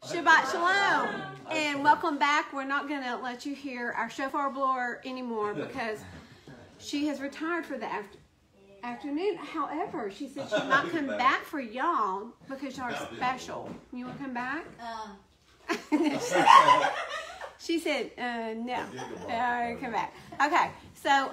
Shabbat Shalom, and welcome back. We're not going to let you hear our shofar blower anymore because she has retired for the afternoon. However, she said she might come back for y'all because y'all are special. You want to come back? She said, no. Come back. Okay, so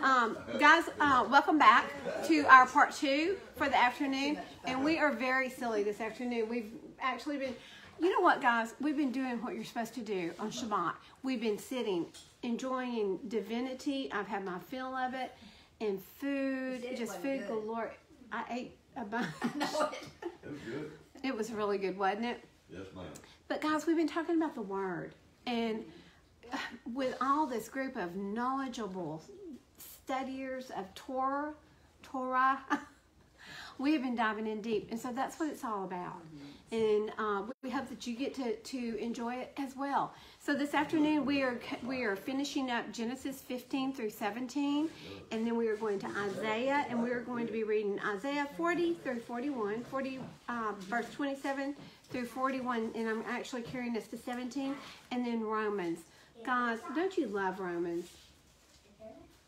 guys, welcome back to our part 2 for the afternoon. And we are very silly this afternoon. We've actually been, you know what, guys? We've been doing what you're supposed to do on Shabbat. We've been sitting, enjoying divinity. I've had my fill of it. And food, just food galore. I ate a bunch. It was good. It was really good, wasn't it? Yes, ma'am. But guys, we've been talking about the Word. And with all this group of knowledgeable studiers of Torah, we have been diving in deep. And so that's what it's all about. And we hope that you get to enjoy it as well. So this afternoon we are finishing up Genesis 15 through 17. And then we are going to Isaiah. And we are going to be reading Isaiah 40 through 41. Verse 27 through 41. And I'm actually carrying us to 17. And then Romans. Guys, don't you love Romans?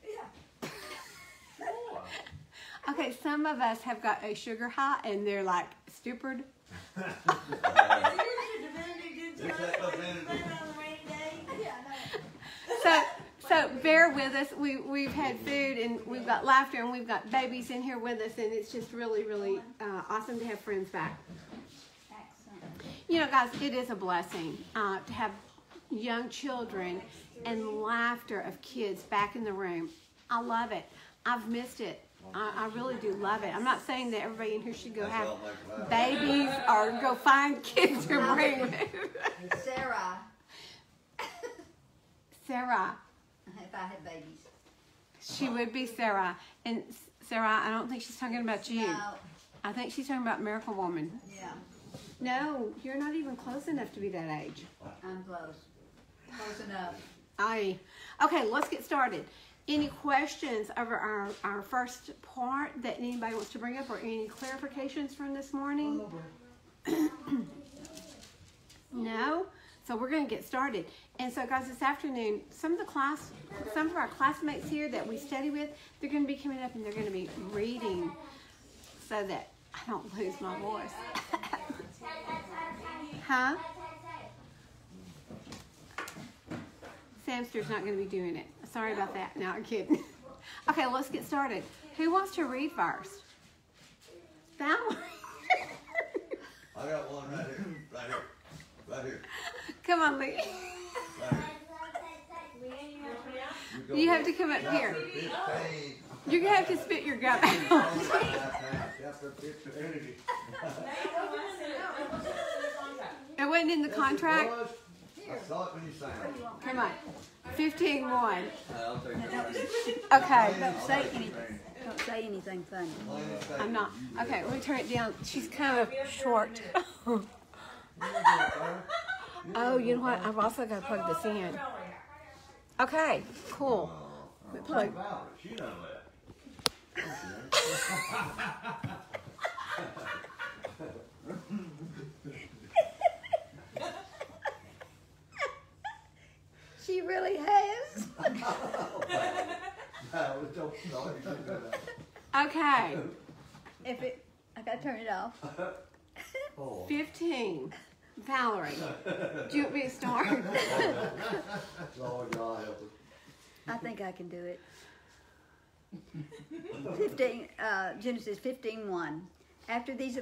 Yeah. Okay, some of us have got a sugar high and they're like stupid. So bear with us. We've had food and we've got laughter and we've got babies in here with us, and it's just really, really awesome to have friends back. You know, guys, it is a blessing to have young children and laughter of kids back in the room. I love it. I've missed it. I really do love it. I'm not saying that everybody in here should go have babies or go find kids to bring with. Sarah. Sarah. If I had babies. She would be Sarah. And Sarah, I don't think she's talking about you. No. I think she's talking about Miracle Woman. Yeah. No, you're not even close enough to be that age. I'm close. Close enough. Okay, let's get started. Any questions over our first part that anybody wants to bring up, or any clarifications from this morning? No? So we're going to get started. And so, guys, this afternoon, some of our classmates here that we study with, they're going to be coming up and they're going to be reading so that I don't lose my voice. Huh? Samster's not going to be doing it. Sorry about that. No, I'm kidding. Okay, let's get started. Who wants to read first? Valerie. I got one right here. Right here. Come on, Lee. Right here. You have to come up here. You're going to have to spit your gum out. It wasn't in the contract? I saw it when you sang it. Come on. 15-1. Don't Okay. say anything funny. I'm not. Okay, let me turn it down. She's kind of short. Oh, you know what? I've also got to plug this in. Okay, cool. Plug. She done that. She really has. Okay. I gotta turn it off. 15. Valerie. Do you want me to start? Lord God help us. I think I can do it. Genesis 15:1. After these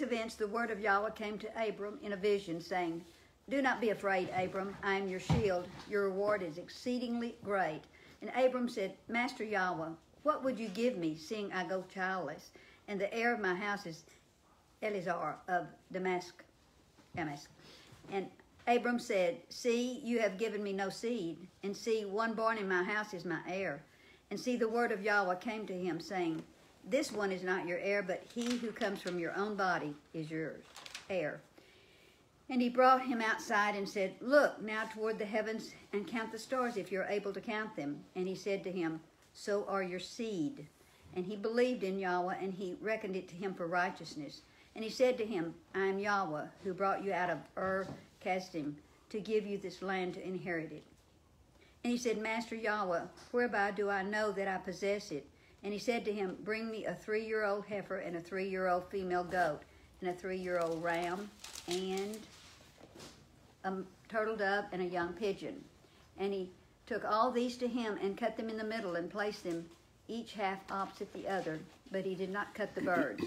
events, the word of Yahweh came to Abram in a vision, saying, "Do not be afraid, Abram. I am your shield. Your reward is exceedingly great." And Abram said, "Master Yahweh, what would you give me, seeing I go childless, and the heir of my house is Eleazar of Damascus?" And Abram said, "See, you have given me no seed, and see, one born in my house is my heir." And see, the word of Yahweh came to him, saying, "This one is not your heir, but he who comes from your own body is your heir." And he brought him outside and said, "Look now toward the heavens and count the stars if you're able to count them." And he said to him, "So are your seed." And he believed in Yahweh, and he reckoned it to him for righteousness. And he said to him, I am Yahweh, who brought you out of Ur-Kasdim to give you this land to inherit it. And he said, Master Yahweh, whereby do I know that I possess it? And he said to him, bring me a 3-year-old heifer and a 3-year-old female goat and a 3-year-old ram and a turtle dove and a young pigeon. And he took all these to him and cut them in the middle and placed them each half opposite the other, but he did not cut the birds.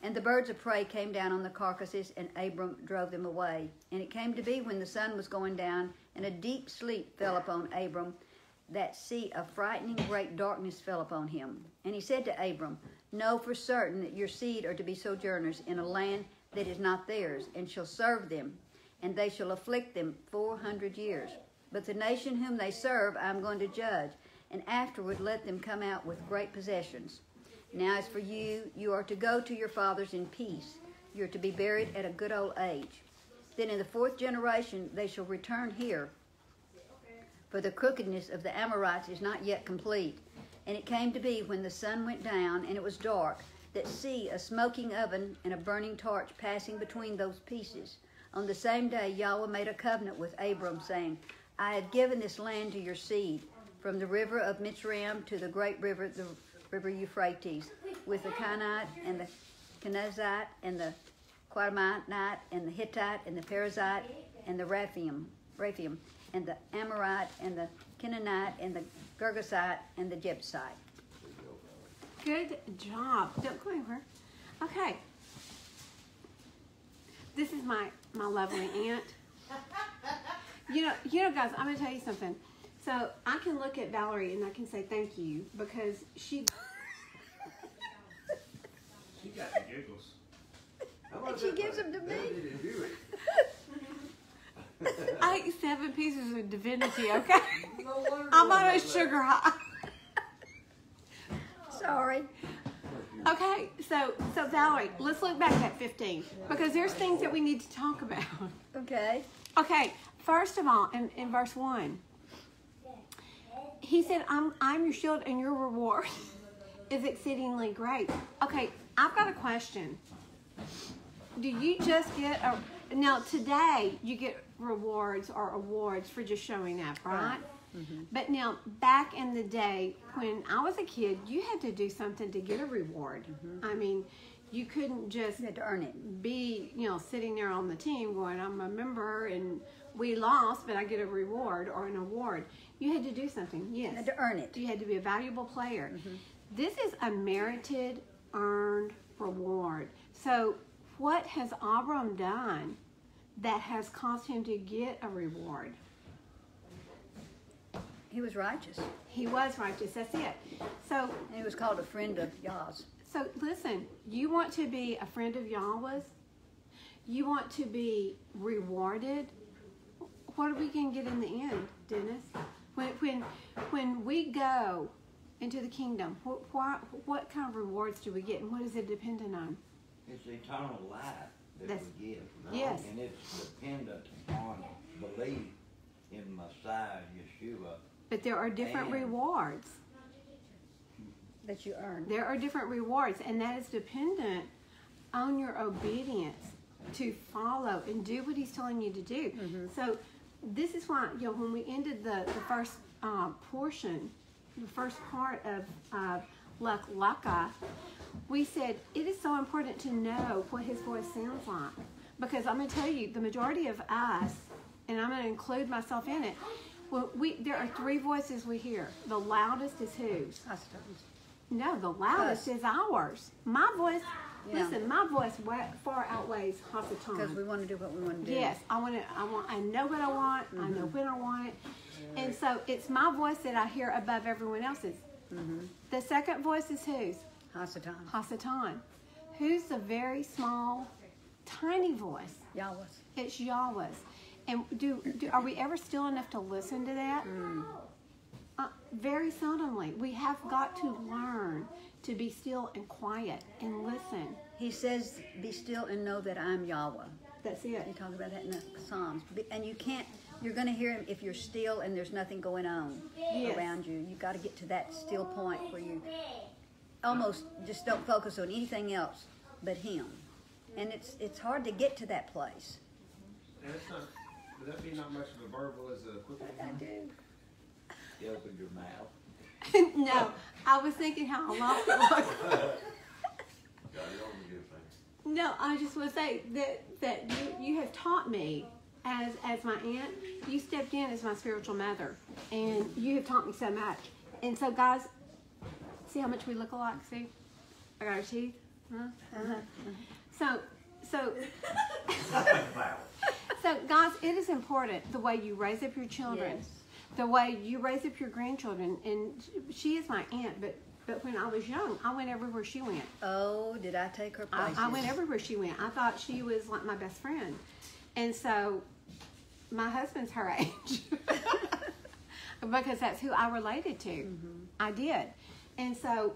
And the birds of prey came down on the carcasses, and Abram drove them away. And it came to be when the sun was going down, and a deep sleep fell upon Abram, that see, a frightening great darkness fell upon him. And he said to Abram, know for certain that your seed are to be sojourners in a land that is not theirs, and shall serve them, and they shall afflict them 400 years. But the nation whom they serve I am going to judge, and afterward let them come out with great possessions. Now as for you, you are to go to your fathers in peace. You are to be buried at a good old age. Then in the 4th generation they shall return here, for the crookedness of the Amorites is not yet complete. And it came to be when the sun went down and it was dark, that see, a smoking oven and a burning torch passing between those pieces. On the same day Yahweh made a covenant with Abram, saying, I have given this land to your seed, from the river of Mitzrayim to the great river, the river Euphrates, with the Canaanite and the Kenizzite and the Quadamite and the Hittite and the Perizzite and the Raphaim, and the Amorite and the Canaanite and the Girgasite and the Jebusite. Good job. Don't go anywhere. Okay. This is my lovely aunt. You know, guys, I'm going to tell you something. So I can look at Valerie and I can say thank you because she got the giggles. And she gives them to me. I ate 7 pieces of divinity, okay? No wonder I'm on a like sugar that. high. Sorry. Okay, so Valerie, let's look back at 15 because there's things that we need to talk about. Okay. Okay, first of all, in verse 1, he said, I'm your shield and your reward is exceedingly great. Okay, I've got a question. Do you just get now today you get rewards or awards for just showing up, right? Mm-hmm. But now back in the day when I was a kid, you had to do something to get a reward. Mm-hmm. I mean, you couldn't just You had to earn it. be, sitting there on the team going, I'm a member and we lost, but I get a reward or an award. You had to do something, yes. You had to earn it. You had to be a valuable player. Mm-hmm. This is a merited, earned reward. So what has Abram done that has caused him to get a reward? He was righteous. He was righteous, that's it. So And he was called a friend of Yah's. So listen, you want to be a friend of Yahweh's? You want to be rewarded? What are we going to get in the end, Dennis? When we go into the kingdom, what kind of rewards do we get, and what is it dependent on? It's eternal life that That's- we get. yes. And it's dependent on belief in Messiah, Yeshua. But there are different And- rewards. That you earned. There are different rewards, and that is dependent on your obedience to follow and do what he's telling you to do. Mm-hmm. So this is why, when we ended the first portion, the first part of Lech Lecha, we said it is so important to know what his voice sounds like. Because I'm going to tell you, the majority of us, and I'm going to include myself in it, there are 3 voices we hear. The loudest is whose? Customs. No, the loudest Us. is ours. My voice, Yeah. listen, my voice far outweighs Hasatan. Because we want to do what we want to do. Yes, I know what I want. I know when I want it. And so it's my voice that I hear above everyone else's. Mm-hmm. The second voice is whose? Hasatan. Hasatan. Who's the very small, tiny voice? Yahweh's. It's Yahweh's. And are we ever still enough to listen to that? Very seldomly. We have got to learn to be still and quiet and listen. He says, be still and know that I'm Yahweh. That's He it. talks about that in the Psalms. And you're going to hear him if you're still and there's nothing going on Yes. around you. You've got to get to that still point where you almost just don't focus on anything else but him. and it's hard to get to that place. And it's not, would that be not much of a verbal as a quick one? I do. You opened your mouth. No, I was thinking how long it was. Got it on the good thing. No, I just want to say that you have taught me as my aunt. You stepped in as my spiritual mother, and you have taught me so much. And so, guys, see how much we look alike. See, I got our teeth. Huh? So, guys, it is important the way you raise up your children, Yes. the way you raise up your grandchildren. And she is my aunt, but when I was young, I went everywhere she went. Oh, did I take her places? I went everywhere she went. I thought she was like my best friend. And so my husband's her age. Because that's who I related to. Mm-hmm. I did. And so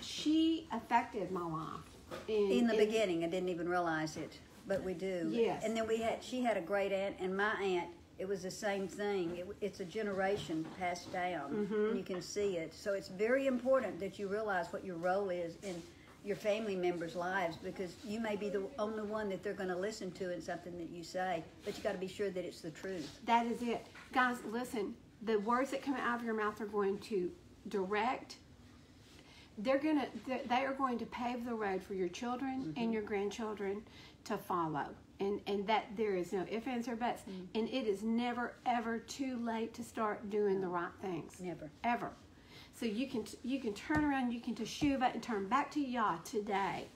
she affected my life. In the beginning, I didn't even realize it, but we do. Yes. And then she had a great aunt, and my aunt, it was the same thing. It's a generation passed down, and you can see it. So it's very important that you realize what your role is in your family members' lives, because you may be the only one that they're going to listen to in something that you say, but you got to be sure that it's the truth. That is it. Guys, listen, the words that come out of your mouth are going to direct. They are going to pave the road for your children and your grandchildren to follow. And that there is no ifs, ands, or buts. And it is never, ever too late to start doing the right things. Never. Ever. So you can turn around, you can teshuva and turn back to Yah today.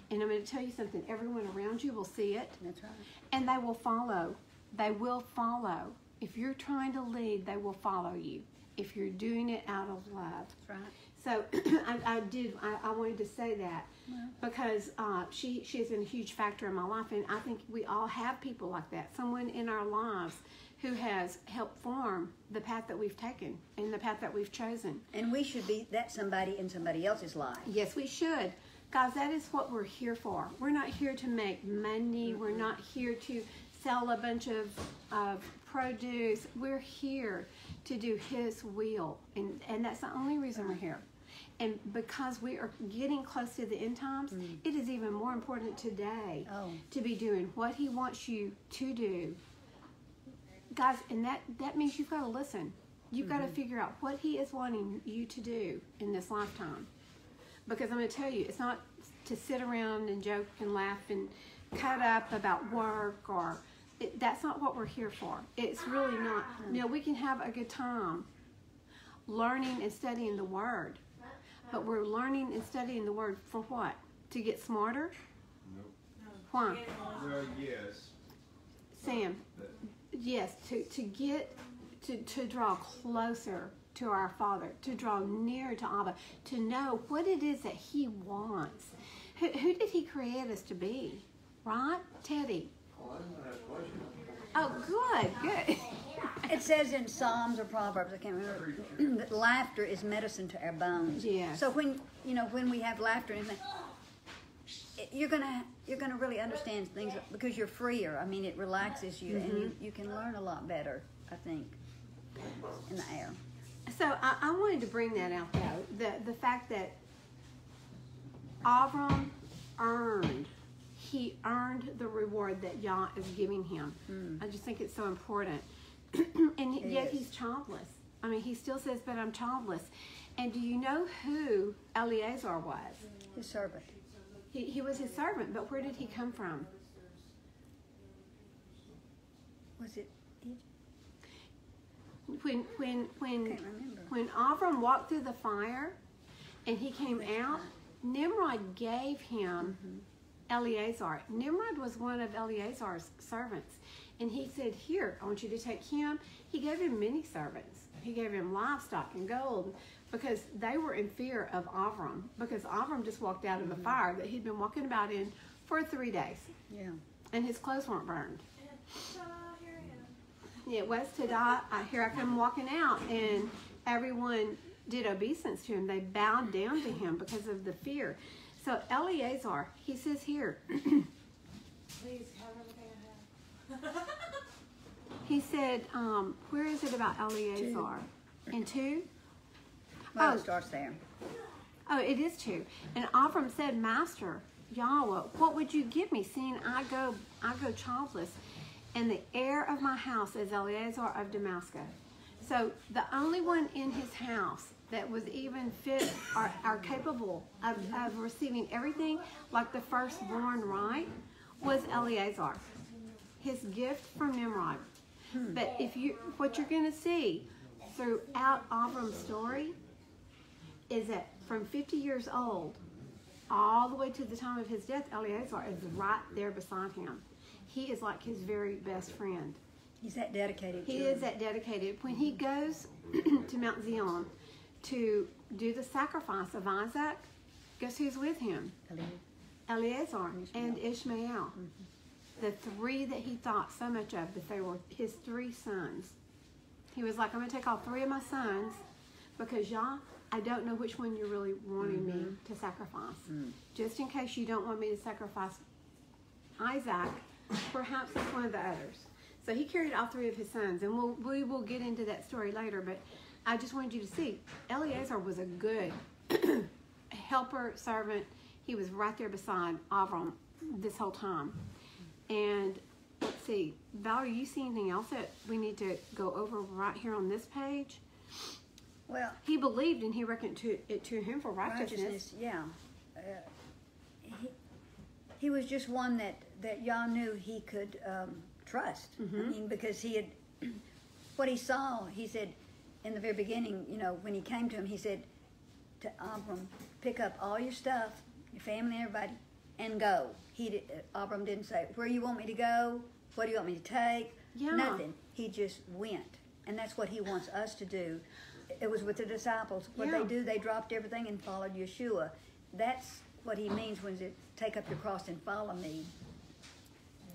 And I'm going to tell you something. Everyone around you will see it. That's right. And they will follow. They will follow. If you're trying to lead, they will follow you. If you're doing it out of love. That's right. So I wanted to say that because she has been a huge factor in my life, and I think we all have people like that, someone in our lives who has helped form the path that we've taken and the path that we've chosen. And we should be that somebody in somebody else's life. Yes, we should. Guys, that is what we're here for. We're not here to make money. We're not here to sell a bunch of produce. We're here to do His will, and that's the only reason we're here. And because we are getting close to the end times, it is even more important today to be doing what He wants you to do. Guys, and that means you've got to listen. You've got to figure out what He is wanting you to do in this lifetime. Because I'm going to tell you, it's not to sit around and joke and laugh and cut up about work or... that's not what we're here for. It's really not. You know, we can have a good time learning and studying the Word. But we're learning and studying the Word for what? To get smarter? Nope. Why? Well, yes. Sam, yes, to draw closer to our Father, to draw near to Abba, to know what it is that He wants. Who did He create us to be? Right? Teddy? Oh, I didn't ask questions. Oh, good. It says in Psalms or Proverbs, I can't remember, that laughter is medicine to our bones. Yes. So when we have laughter, and you're gonna really understand things because you're freer. I mean, it relaxes you, and you can learn a lot better, I think, in the air. So I wanted to bring that out, though, the fact that Avram earned the reward that Yah is giving him. I just think it's so important. And yet he's childless. I mean, he still says, but I'm childless. And do you know who Eleazar was? His servant. He was his servant, but where did he come from? Was it Egypt? When Can't remember. when Avram walked through the fire and he came out, Nimrod gave him Eleazar. Nimrod was one of Eleazar's servants. And he said, here, I want you to take him. He gave him many servants. He gave him livestock and gold because they were in fear of Avram, because Avram just walked out of the fire that he'd been walking about in for 3 days. Yeah. And his clothes weren't burned. Yeah, it was Tada. Here I come walking out, and everyone did obeisance to him. They bowed down to him because of the fear. So Eleazar, he says here, Please have everything I have. he said, where is it about Eleazar? In 2? Well, it starts there. Oh, it is 2. And Avram said, Master, Yahweh, what would you give me, seeing I go childless, and the heir of my house is Eleazar of Damascus? So the only one in his house that was even fit or capable of receiving everything like the firstborn right was Eleazar, his gift from Nimrod. But what you're going to see throughout Avram's story is that from 50 years old all the way to the time of his death, Eleazar is right there beside him. He is like his very best friend. He's that dedicated. He is that dedicated. When he goes to Mount Zion to do the sacrifice of Isaac, guess who's with him? Eleazar and Ishmael. The three that he thought so much of, that they were his 3 sons. He was like, I'm going to take all 3 of my sons because y'all, I don't know which one you're really wanting me to sacrifice. Just in case you don't want me to sacrifice Isaac, perhaps it's one of the others. So he carried all 3 of his sons, and we will get into that story later, but I just wanted you to see, Eleazar was a good helper, servant. He was right there beside Avram this whole time. And let's see, Valerie, you see anything else that we need to go over right here on this page? Well, he believed and he reckoned it to him for righteousness. Yeah. He was just one that y'all knew he could trust. I mean, because he had, what he saw, he said in the very beginning, you know, when he came to him, he said to Abram, pick up all your stuff, your family and everybody, and go. Abram didn't say, where you want me to go? What do you want me to take? Yeah. Nothing. He just went. And that's what he wants us to do. It was with the disciples. What they do, they dropped everything and followed Yeshua. That's what he means when he says, take up your cross and follow me.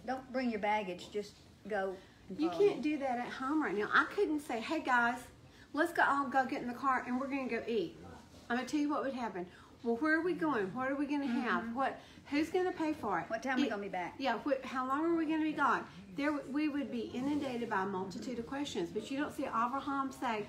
Don't bring your baggage. Just go and follow You can't do that at home right now. I couldn't say, hey guys, let's all go get in the car and we're going to go eat. I'm going to tell you what would happen. Well, where are we going? What are we going to have? Who's going to pay for it? What time are we going to be back? Yeah, how long are we going to be gone? We would be inundated by a multitude of questions. But you don't see Abraham say,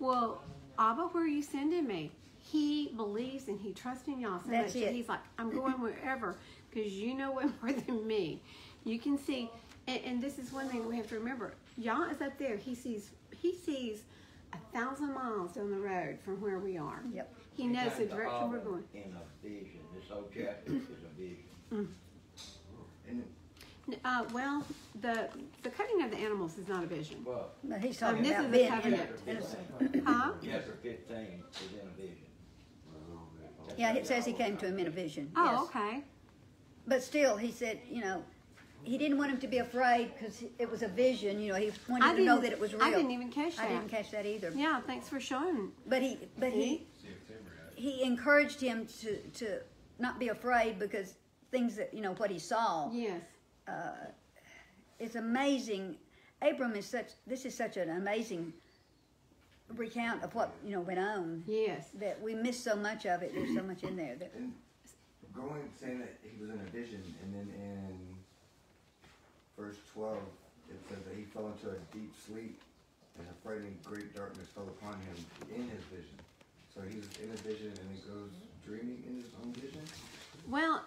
well, Abba, where are you sending me? He believes and he trusts in y'all so much that he's like, I'm going wherever because you know way more than me. You can see, and this is one thing we have to remember. Yah is up there. He sees 1,000 miles down the road from where we are. Yep. He knows the direction we're going. In a vision. This whole chapter is a vision. And well, the cutting of the animals is not a vision. Well, no, he's talking this about is being the covenant. Huh? chapter 15 is in a vision. Yeah, it says he came to him in a vision. Oh, yes. okay. But still, he said, you know, he didn't want him to be afraid because it was a vision. You know, he wanted him to know that it was real. I didn't even catch that. I didn't catch that either. Yeah, thanks for showing. But he encouraged him to not be afraid because things that, you know, what he saw. Yes. It's amazing. This is such an amazing recount of what, you know, went on. Yes. That we miss so much of it. There's so much in there. And saying that he was in a vision, and then in verse 12, it says that he fell into a deep sleep, and a frightening great darkness fell upon him in his vision. So he was in a vision, and he goes dreaming in his own vision. Well,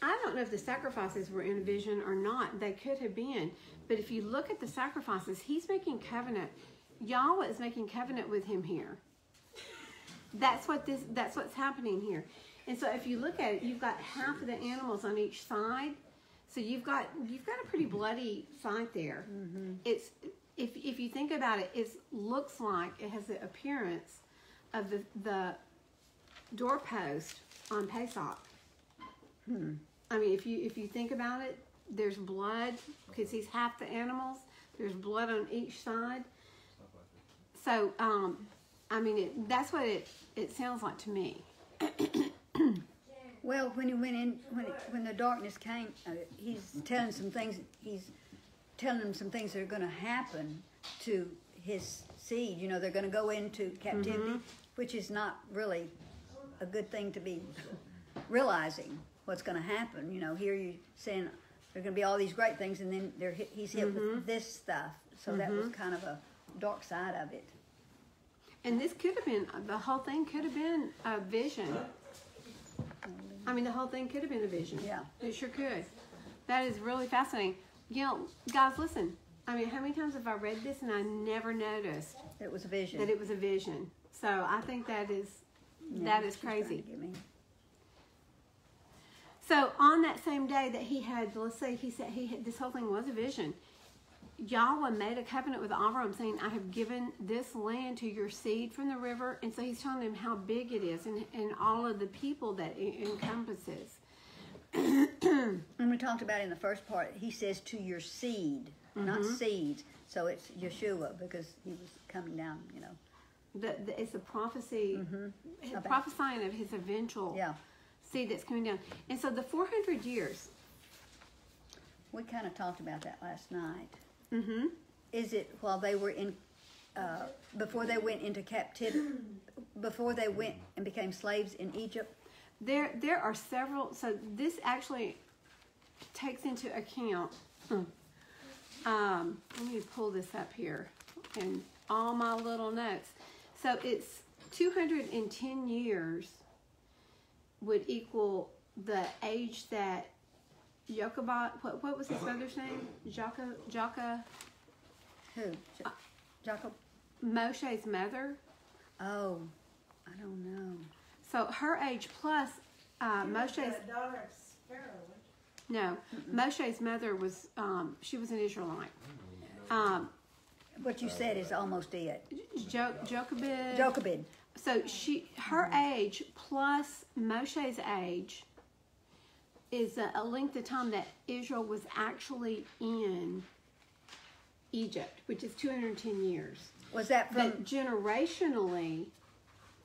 I don't know if the sacrifices were in a vision or not. They could have been. But if you look at the sacrifices, he's making covenant. Yahweh is making covenant with him here. That's what's happening here. And so if you look at it, you've got half of the animals on each side. So you've got a pretty bloody side there. Mm-hmm. It's if you think about it, it looks like it has the appearance of the doorpost on Pesach. I mean, if you think about it, there's blood because he's half the animals. There's blood on each side. So, I mean, that's what it sounds like to me. Well, when he went in, when the darkness came, he's telling some things. He's telling them some things that are going to happen to his seed. You know, they're going to go into captivity, which is not really a good thing to be realizing what's going to happen. You know, here you're saying there are going to be all these great things, and then he's hit with this stuff. So that was kind of a dark side of it. And this could have been, the whole thing could have been a vision. I mean, the whole thing could have been a vision. Yeah. It sure could. That is really fascinating. You know, guys, listen. I mean, how many times have I read this and I never noticed It was a vision. that it was a vision? So I think that is She's trying crazy. to get me. So on that same day that he had, let's say he said this whole thing was a vision. Yahweh made a covenant with Avram saying, I have given this land to your seed from the river. And so he's telling them how big it is and all of the people that it encompasses. And we talked about in the first part, he says to your seed, not seeds. So it's Yeshua because he was coming down, you know. It's a prophecy, prophesying of his eventual seed that's coming down. And so the 400 years. We kind of talked about that last night. Mm-hmm. Is it while they were in, before they went into captivity, before they went and became slaves in Egypt? There are several. So this actually takes into account. Let me pull this up here in all my little notes. So it's 210 years would equal the age that Jochebed, what was his mother's name? Jochebed, Who? Jacob? Moshe's mother. Oh, I don't know. So her age plus Moshe's. The daughter of Pharaoh. No, Moshe's mother was she was an Israelite. What you said is almost it. Jochebed. Jochebed. So her age plus Moshe's age is a length of time that Israel was actually in Egypt, which is 210 years. Was that from? But generationally,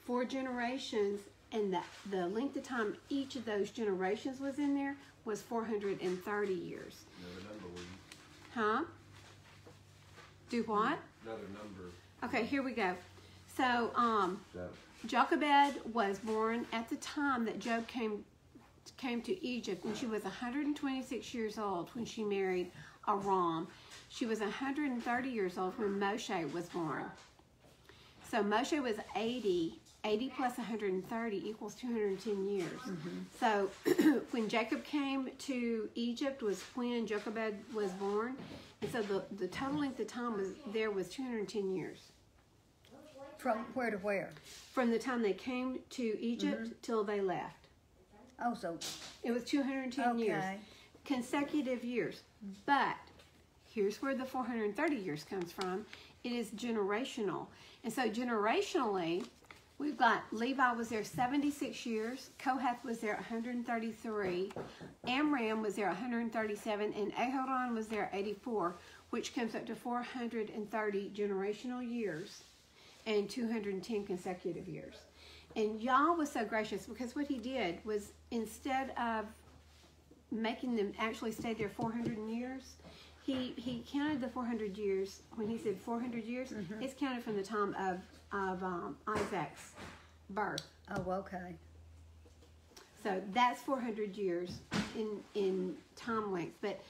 4 generations, and the length of time each of those generations was in there was 430 years. Another number, will you? Huh? Do what? Another number. Okay, here we go. So, Jochebed was born at the time that Job came to Egypt, and she was 126 years old when she married Aram. She was 130 years old when Moshe was born. So Moshe was 80. 80 plus 130 equals 210 years. So when Jacob came to Egypt was when Jochebed was born. And so the total length of time was 210 years. From where to where? From the time they came to Egypt till they left. Oh, so It was 210 years. Consecutive years. But here's where the 430 years comes from. It is generational. And so generationally, we've got Levi was there 76 years. Kohath was there 133. Amram was there 137. And Aharon was there 84, which comes up to 430 generational years and 210 consecutive years. And Yah was so gracious because what he did was instead of making them actually stay there 400 years, he counted the 400 years. When he said 400 years, it's counted from the time of Isaac's birth. oh, okay. So that's 400 years in time length. But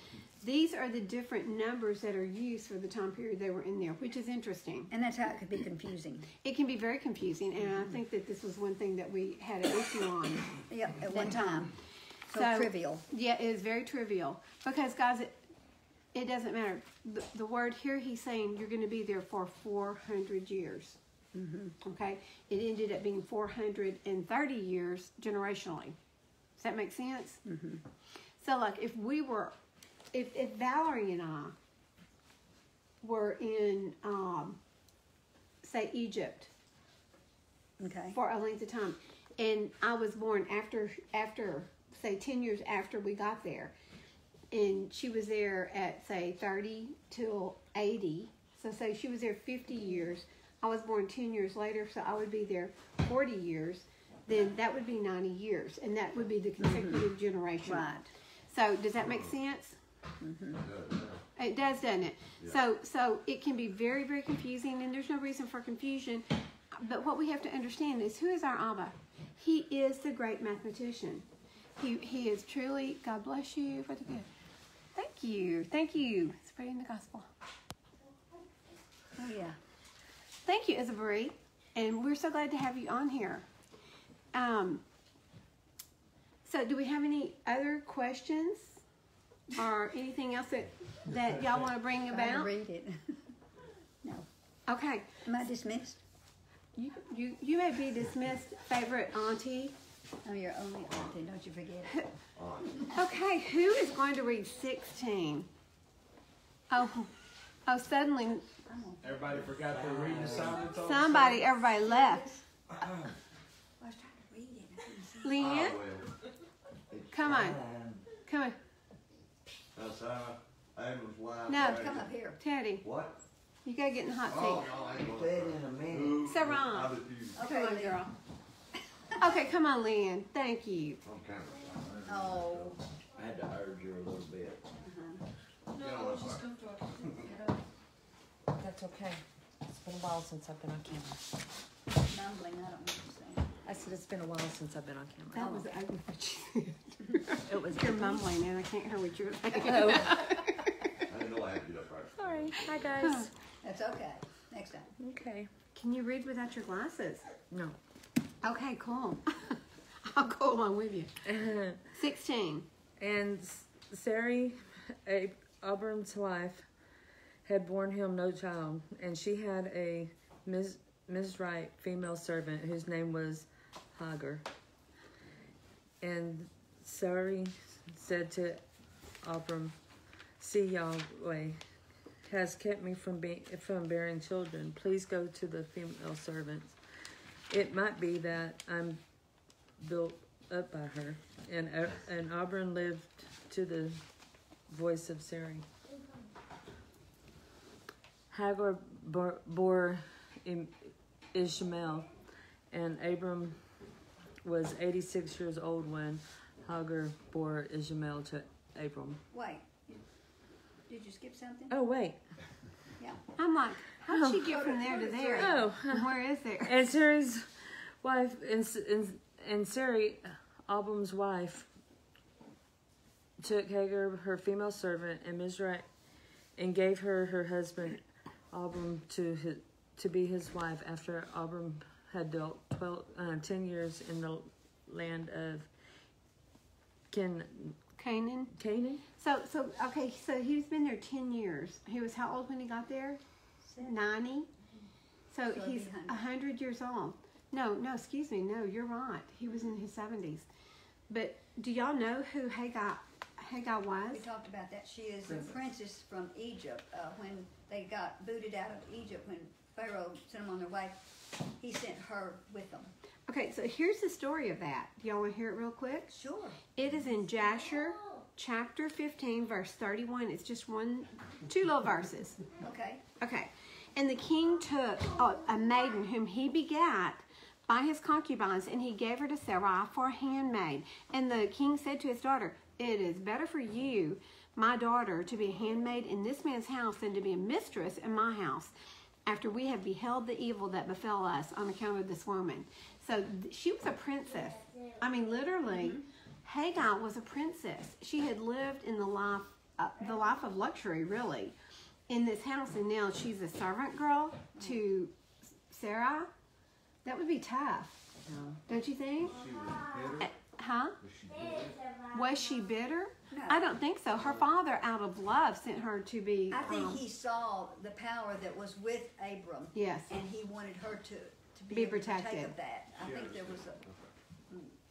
these are the different numbers that are used for the time period they were in there, which is interesting. And that's how it could be confusing. It can be very confusing, and I think that this was one thing that we had an issue on. Yeah, at one time. So trivial. Yeah, it is very trivial. Because, guys, it doesn't matter. The word here, he's saying you're going to be there for 400 years. Okay? It ended up being 430 years generationally. Does that make sense? So, like, if Valerie and I were in, say, Egypt Okay. for a length of time, and I was born after say 10 years after we got there, and she was there at say 30 till 80, so say she was there 50 years, I was born 10 years later, so I would be there 40 years, then that would be 90 years, and that would be the consecutive generation. Right. So does that make sense? It does, doesn't it? Yeah. So it can be very, very confusing, and there's no reason for confusion. But what we have to understand is, who is our Abba? He is the great mathematician. He is truly, God bless you for the good. Thank you. Thank you. Spreading the gospel. Oh, yeah. Thank you, Isabel. And we're so glad to have you on here. So do we have any other questions or anything else that y'all want to bring Trying to about? read it. No. Okay. Am I dismissed? You may be dismissed, favorite auntie. I'm your only auntie, don't you forget it. Okay, who is going to read 16? Oh, suddenly Everybody forgot their reading assignments on everybody left. I was trying to read it. I couldn't see it. Leanne, come on. Come on. That's Abram's wife. No. Come up here. Teddy, What? you gotta get in the hot Oh, seat. no, I ain't going. Say it in a minute. Who? Sarah. I refuse. Come on, girl. Okay, come on, Leanne. Thank you. I'm kind of sorry. Oh. I had to urge her a little bit. Get on that part. That's okay. It's been a while since I've been on camera. Mumbling, I don't know what you're saying. I said it's been a while since I've been on camera. That was ugly what you said. It was You're mumbling and I can't hear what you're saying. Oh, I didn't know I had to get up first. sorry. Hi guys. That's okay. Next time. Okay. Can you read without your glasses? No. Okay, cool. I'll go along with you. 16. And Sarai, Abram's wife, had borne him no child, and she had a Mizraite female servant whose name was Hagar. And Sarai said to Abram, "See, Yahweh has kept me from bearing children. Please go to the female servants. It might be that I'm built up by her." And Abram lived to the voice of Sarai. Hagar bore Ishmael, and Abram was 86 years old when Hagar bore Ishmael to Abram. Wait. Did you skip something? Oh, wait. Yeah. I'm like, how'd she get from there to there? Oh. And where is there? And Sarai's wife, and Sarai, Abram's wife, took Hagar, her female servant, and Mizraim, and gave her her husband Abram to be his wife after Abram had dwelt 10 years in the land of Canaan. Canaan. So he's been there 10 years. He was how old when he got there? 90. So So he's he'd be 100 years old. No, excuse me. No, you're right. He was in his 70s. But do y'all know who Hagar was? We talked about that. She is a princess from Egypt. When they got booted out of Egypt, when Pharaoh sent them on their way, he sent her with them. Okay, so here's the story of that. Do y'all want to hear it real quick? Sure. It is in Jasher chapter 15, verse 31. It's just two little verses. Okay. Okay. And the king took a maiden whom he begat by his concubines, and he gave her to Sarai for a handmaid. And the king said to his daughter, "It is better for you, my daughter, to be a handmaid in this man's house than to be a mistress in my house, after we have beheld the evil that befell us on account of this woman." So she was a princess. I mean, literally, Hagar was a princess. She had lived in the life of luxury, really, in this house, and now she's a servant girl to Sarah. That would be tough, don't you think? She was bitter. Huh? Was she bitter? Was she bitter? No. I don't think so. Her father, out of love, sent her to be. I think he saw the power that was with Abram. Yes. And he wanted her to be Be able to protected. partake of that. I think there was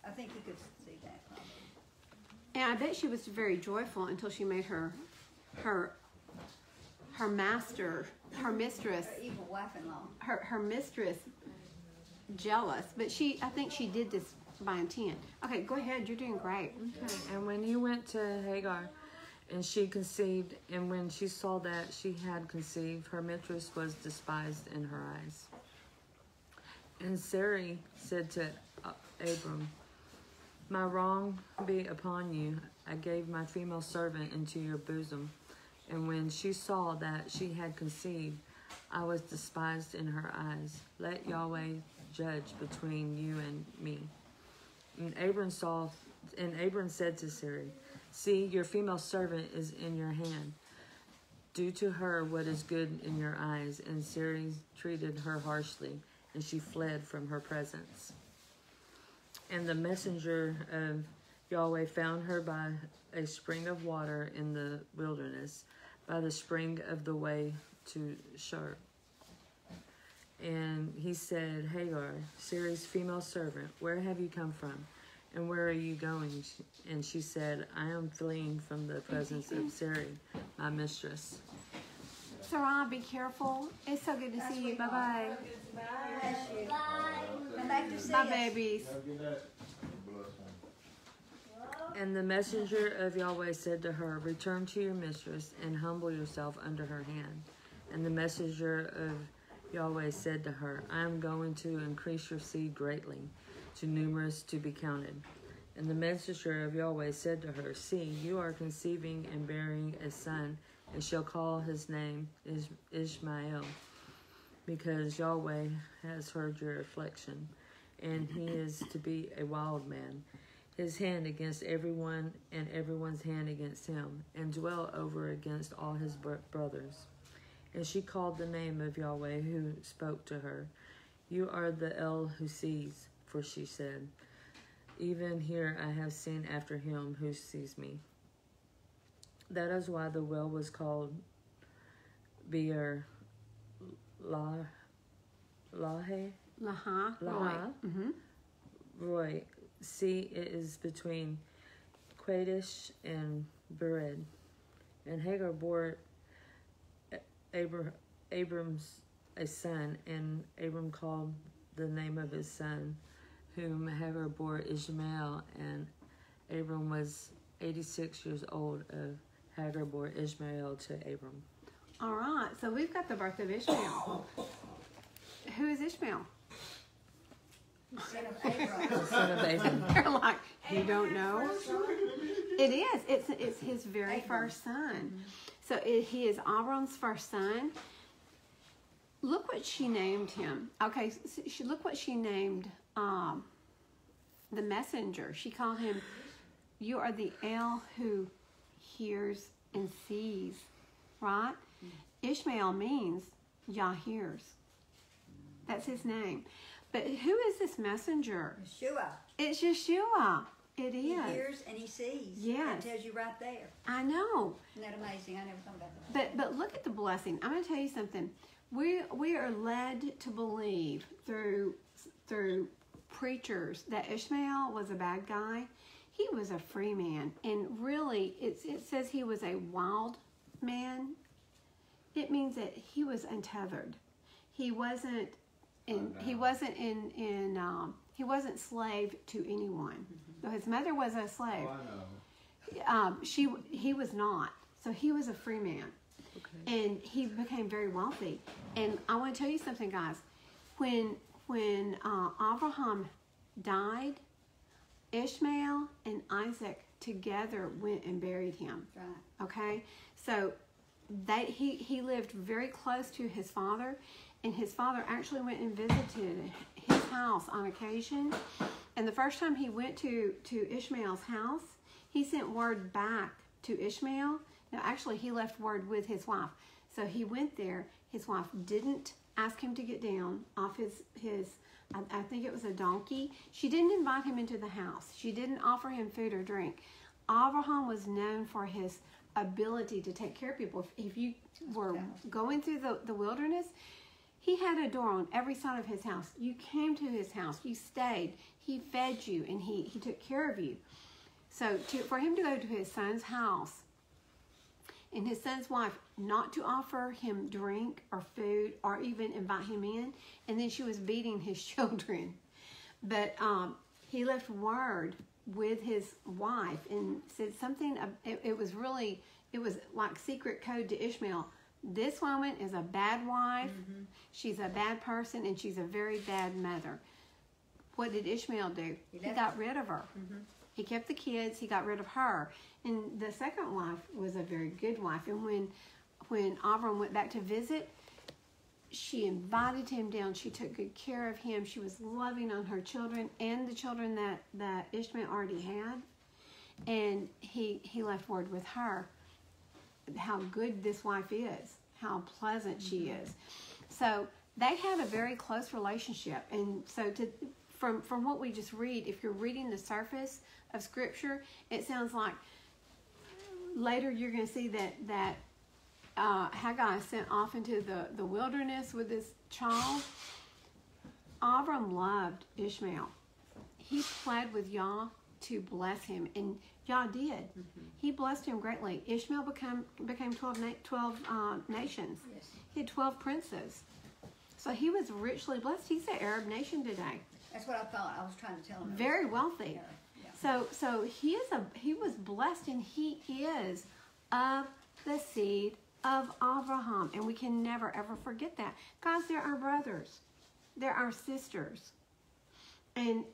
I think he could see that probably. And I bet she was very joyful until she made her master, her mistress, Her evil wife-in-law. her mistress jealous. But I think she did this by intent. Okay, go ahead. You're doing great. Okay. And when he went to Hagar, and she conceived, and when she saw that she had conceived, her mistress was despised in her eyes. And Sarai said to Abram, "My wrong be upon you. I gave my female servant into your bosom. And when she saw that she had conceived, I was despised in her eyes. Let Yahweh judge between you and me." And Abram said to Sarai, "See, your female servant is in your hand. Do to her what is good in your eyes." And Sarai treated her harshly, and she fled from her presence. And the messenger of Yahweh found her by a spring of water in the wilderness, by the spring of the way to Shur. And he said, Hagar, Sarah's female servant, where have you come from? And where are you going? And she said, I am fleeing from the presence of Sarai, my mistress. Sarah, be careful. It's so good to see you. Bye-bye. Bless you. Come back to see Bye, us. babies. Have a good day. And the messenger of Yahweh said to her, return to your mistress and humble yourself under her hand. And the messenger of Yahweh said to her, I am going to increase your seed greatly, too numerous to be counted. And the messenger of Yahweh said to her, see, you are conceiving and bearing a son, and shall call his name Ishmael, because Yahweh has heard your affliction, and he is to be a wild man, his hand against everyone, and everyone's hand against him, and dwell over against all his brothers. And she called the name of Yahweh who spoke to her. You are the El who sees, for she said, even here I have seen after him who sees me. That is why the well was called Beer Lahe. Laha. Laha. Mm-hmm. Roy. See, it is between Kadesh and Bered. And Hagar bore Abram's a son, and Abram called the name of his son, whom Hagar bore Ishmael, and Abram was 86 years old of Hagar bore Ishmael to Abram. All right, so we've got the birth of Ishmael. Who is Ishmael? Son of Abraham. The son of Abram. They're like, you don't know? It is. It's his very first son. So he is Abram's first son. Look what she named him. Okay, so look what she named the messenger. She called him, you are the El who hears and sees, right? Ishmael means Yah hears. That's his name. But who is this messenger? Yeshua. It's Yeshua. It is. He hears and he sees. Yes. That tells you right there. I know. Isn't that amazing? I never thought about that. But look at the blessing. I'm going to tell you something. We are led to believe through preachers that Ishmael was a bad guy. He was a free man, and really, it says he was a wild man. It means that he was untethered. He wasn't he wasn't he wasn't slave to anyone. So his mother was a slave. He was not. So he was a free man. Okay. And he became very wealthy. And I want to tell you something, guys. When Abraham died, Ishmael and Isaac together went and buried him. Right. Okay? So he lived very close to his father, and his father actually went and visited his house on occasion. And the first time he went to Ishmael's house, he sent word back to Ishmael. No, actually, he left word with his wife. So he went there. His wife didn't ask him to get down off his I think it was a donkey. She didn't invite him into the house. She didn't offer him food or drink. Abraham was known for his ability to take care of people. If you were going through the wilderness, he had a door on every side of his house. You came to his house. You stayed. He fed you, and he took care of you. So for him to go to his son's house and his son's wife not to offer him drink or food or even invite him in, and then she was beating his children. But he left word with his wife and said something. It was like secret code to Ishmael. This woman is a bad wife. Mm-hmm. She's a bad person, and she's a very bad mother. What did Ishmael do? He got rid of her. Mm-hmm. He kept the kids. He got rid of her. And the second wife was a very good wife. And when Abram went back to visit, she invited him down. She took good care of him. She was loving on her children and the children that Ishmael already had. And he left word with her how good this wife is, how pleasant she is. So they had a very close relationship. And so from what we just read, if you're reading the surface of Scripture, it sounds like later you're going to see that Haggai is sent off into the wilderness with this child. Abram loved Ishmael. He pled with Yah to bless him, and Yah did. Mm-hmm. He blessed him greatly. Ishmael became 12 nations. Yes. He had 12 princes. So he was richly blessed. He's the Arab nation today. That's what I thought. I was trying to tell him. Very wealthy. Yeah. So he was blessed, and he is of the seed of Abraham, and we can never ever forget that. Guys, they're our brothers. They're our sisters. And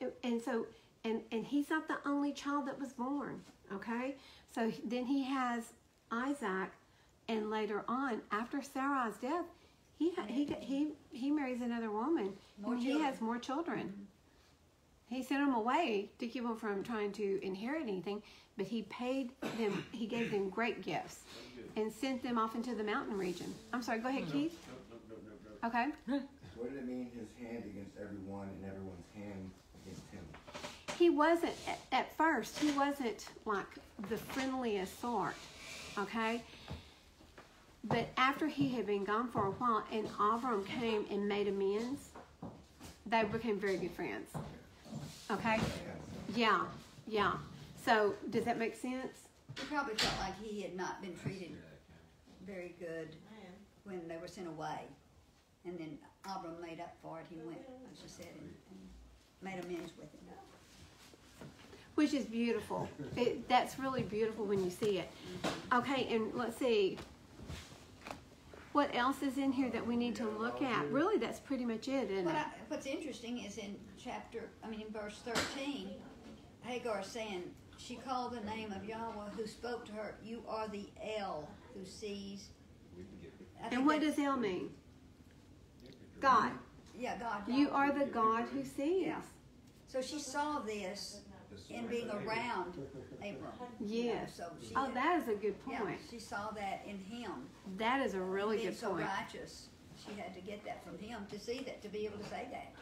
he's not the only child that was born, okay? So then he has Isaac, and later on, after Sarai's death, he marries another woman, and he has more children. Mm-hmm. He sent them away to keep them from trying to inherit anything, but he gave them great gifts, and sent them off into the mountain region. I'm sorry, go ahead, Keith. No. Okay. What did it mean, his hand against everyone and everyone's hand against him? He wasn't, at first, he wasn't like the friendliest sort, okay? But after he had been gone for a while and Avram came and made amends, they became very good friends, okay? Yeah. So, does that make sense? He probably felt like he had not been treated very good when they were sent away. And then Abram made up for it. He went, like she said, and made amends with him. Which is beautiful. That's really beautiful when you see it. Okay, and let's see. What else is in here that we need to look at? Really, that's pretty much it, isn't it? What's interesting is in verse 13, Hagar is saying, she called the name of Yahweh who spoke to her, you are the El who sees. And what does El mean? God. Yeah, God. You are the God who sees. Yeah. So she saw this in being around Abram. Yes. So she that is a good point. Yeah, she saw that in him. That is a really being good so point. righteous, she had to get that from him to see that, to be able to say that.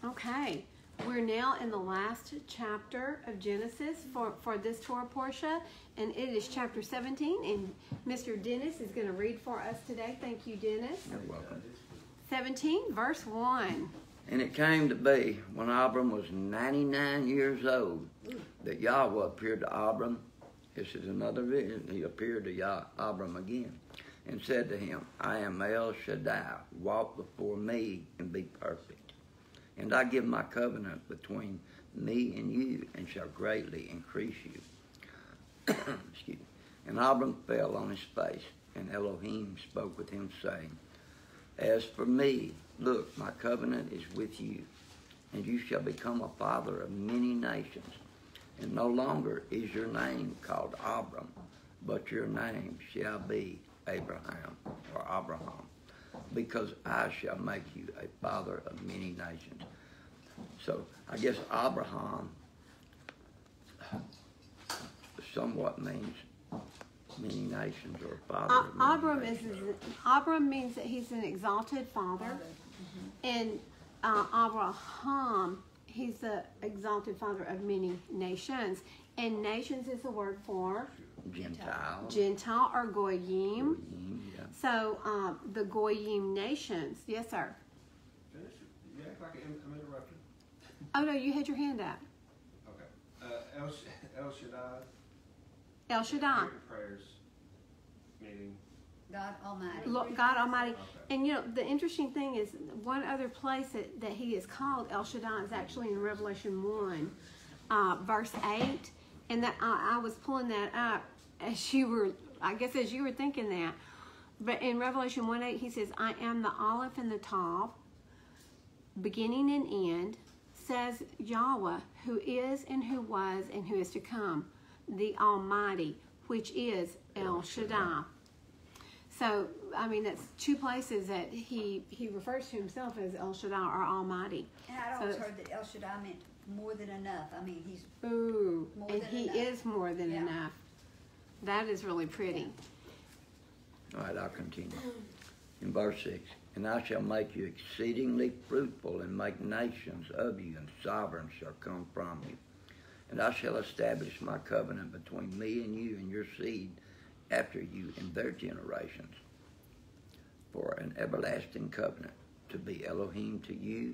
Okay. We're now in the last chapter of Genesis for this Torah portion, and it is chapter 17, and Mr. Dennis is going to read for us today. Thank you, Dennis. You're welcome. 17, verse 1. And it came to be, when Abram was 99 years old, that Yahweh appeared to Abram. This is another vision. He appeared to Abram again and said to him, I am El Shaddai. Walk before me and be perfect. And I give my covenant between me and you, and shall greatly increase you. Excuse me. And Abram fell on his face, and Elohim spoke with him, saying, As for me, look, my covenant is with you, and you shall become a father of many nations. And no longer is your name called Abram, but your name shall be Abraham, or Abraham, because I shall make you a father of many nations. So I guess Abraham somewhat means many nations, or father of many nations. Abram means that he's an exalted father, and Abraham, he's the exalted father of many nations. And nations is the word for Gentile or Goyim. Yeah. So the Goyim nations. Yes, sir. You act like I'm interrupted. Oh no, you had your hand up. Okay. El Shaddai. El Shaddai. Hearing prayers. Meaning. God Almighty. Lord, God Almighty. Okay. And you know, the interesting thing is one other place that he is called El Shaddai is actually in Revelation 1, verse 8. And that I was pulling that up as you were thinking that. But in Revelation 1:8, he says, I am the Aleph and the Tav, beginning and end, says Yahweh, who is and who was and who is to come, the Almighty, which is El Shaddai. So, I mean, that's two places that he refers to himself as El Shaddai or Almighty. And I'd always heard that El Shaddai meant more than enough. I mean, he's more than he enough. is more than enough. That is really pretty. All right, I'll continue. In verse 6, and I shall make you exceedingly fruitful, and make nations of you, and sovereigns shall come from you. And I shall establish my covenant between me and you and your seed after you in their generations, for an everlasting covenant, to be Elohim to you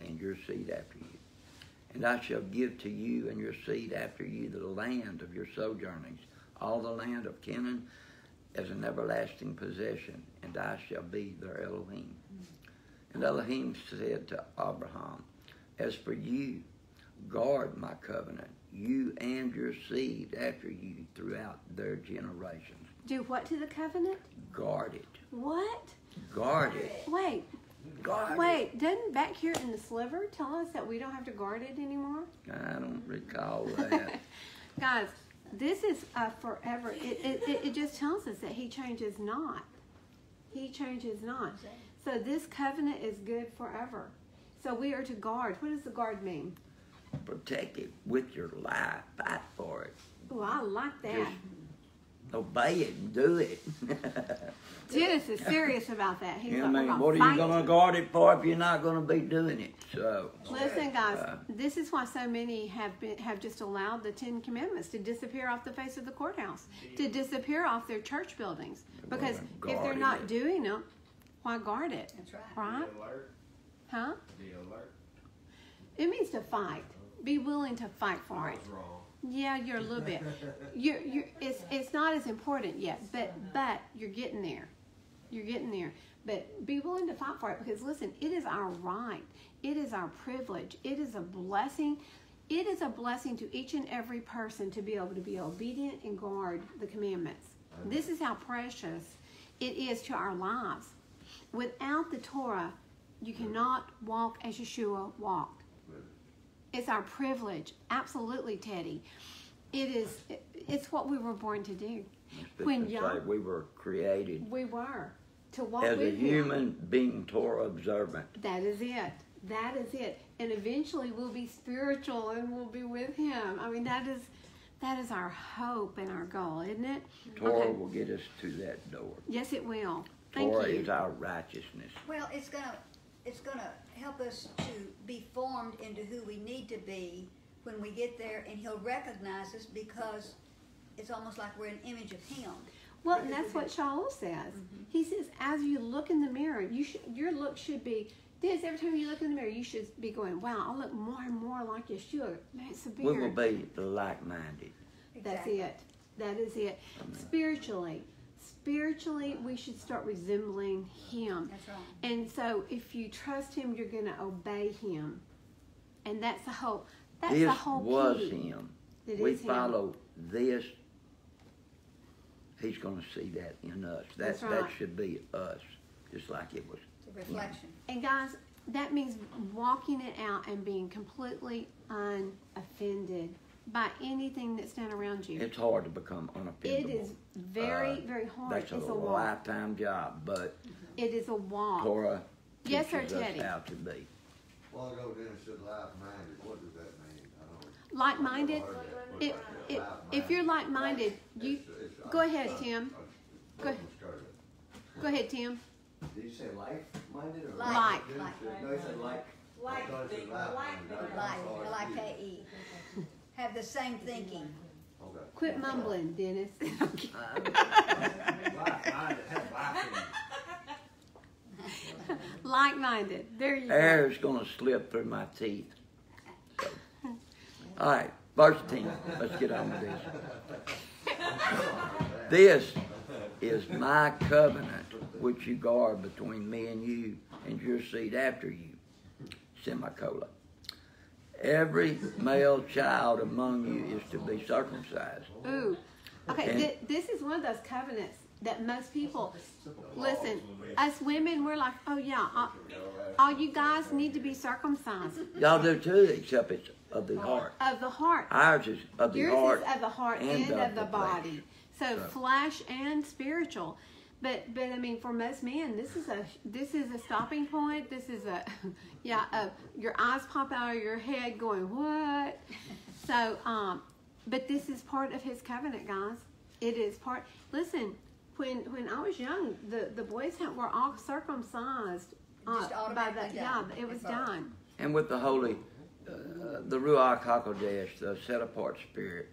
and your seed after you. And I shall give to you and your seed after you the land of your sojournings, all the land of Canaan, as an everlasting possession, and I shall be their Elohim. And Elohim said to Abraham, as for you, guard my covenant, you and your seed after you throughout their generations. Do what to the covenant? Guard it. What? Guard it. Wait. Guard Wait, doesn't back here in the sliver tell us that we don't have to guard it anymore? it. I don't recall that. Guys, this is forever. It just tells us that he changes not. He changes not. So this covenant is good forever. So we are to guard. What does the guard mean? Protect it with your life. Fight for it. Oh, I like that. Just obey it and do it. Dennis is serious about that. He's I like, mean, we're what are gonna you fight. going to guard it for if you're not going to be doing it? So, Listen, guys, this is why so many have just allowed the 10 Commandments to disappear off the face of the courthouse, to disappear off their church buildings. Because if they're guarding not it. doing them, why guard it? That's right. Right? Be alert. Huh? Be alert. It means to fight. Be willing to fight for I it. was wrong. Yeah, you're a little bit. It's not as important yet, but you're getting there. You're getting there. But be willing to fight for it, because listen, it is our right. It is our privilege. It is a blessing. It is a blessing to each and every person to be able to be obedient and guard the commandments. This is how precious it is to our lives. Without the Torah, you cannot walk as Yeshua walked. It's our privilege. Absolutely, Teddy. It's what we were born to do. When say we were created we were to walk as a with him. human being Torah observant. That is it. That is it. And eventually we'll be spiritual and we'll be with him. I mean, that is our hope and our goal, isn't it? Torah Okay. will get us to that door. Yes, it will. Thank Torah you. is our righteousness. Well, it's gonna help us to be formed into who we need to be when we get there, and he'll recognize us because it's almost like we're an image of him. Well, and that's what Shaul says. He says, as you look in the mirror, your look should be this. Every time you look in the mirror, you should be going, wow, I look more and more like Yeshua. Man, it's a We will beard. be like-minded. That's it. That is it. Spiritually, we should start resembling him. That's right. And so if you trust him, you're going to obey him. And that's the whole This was key. him. It We is him. follow this. He's going to see that in us. That's That right. should be us, just like it was. It's a reflection. And guys, that means walking it out and being completely unoffended by anything that's done around you. It's hard to become unoffendable. It is very, very hard. That's It's a a walk. lifetime job, but It is a walk. Torah Yes, sir, teaches us Teddy. how to be. Well, ago, Dennis said like-minded. What does that mean? I don't. Like-minded. I've never heard that. If Like-minded. you're like-minded, you go ahead, Tim. Go ahead. Scarlet. Go ahead, Tim. Did you say like-minded or Like. No, he said like. I thought it said like-minded. Like, L-I-K-E. Have the same thinking. Okay. Quit mumbling, Dennis. Like-minded, have life in you. Like-minded. There you go. Air's going to slip through my teeth. So. All right, verse 10. Let's get on with this. This is my covenant which you guard between me and you and your seed after you. Semicolon. Every male child among you is to be circumcised. Ooh. Okay, this is one of those covenants that most people, listen, us women, we're like, oh yeah, all you guys need to be circumcised. Y'all do too, except it's of the heart. Of the heart. Ours is of the Yours heart. is of the heart and of the body. So flesh and spiritual. But I mean, for most men, this is a stopping point. This is your eyes pop out of your head, going what? So, but this is part of his covenant, guys. It is part. Listen, when I was young, the boys were all circumcised. Just by automatically done it was at birth. done. And with the holy, the Ruach HaKodesh, the set-apart spirit,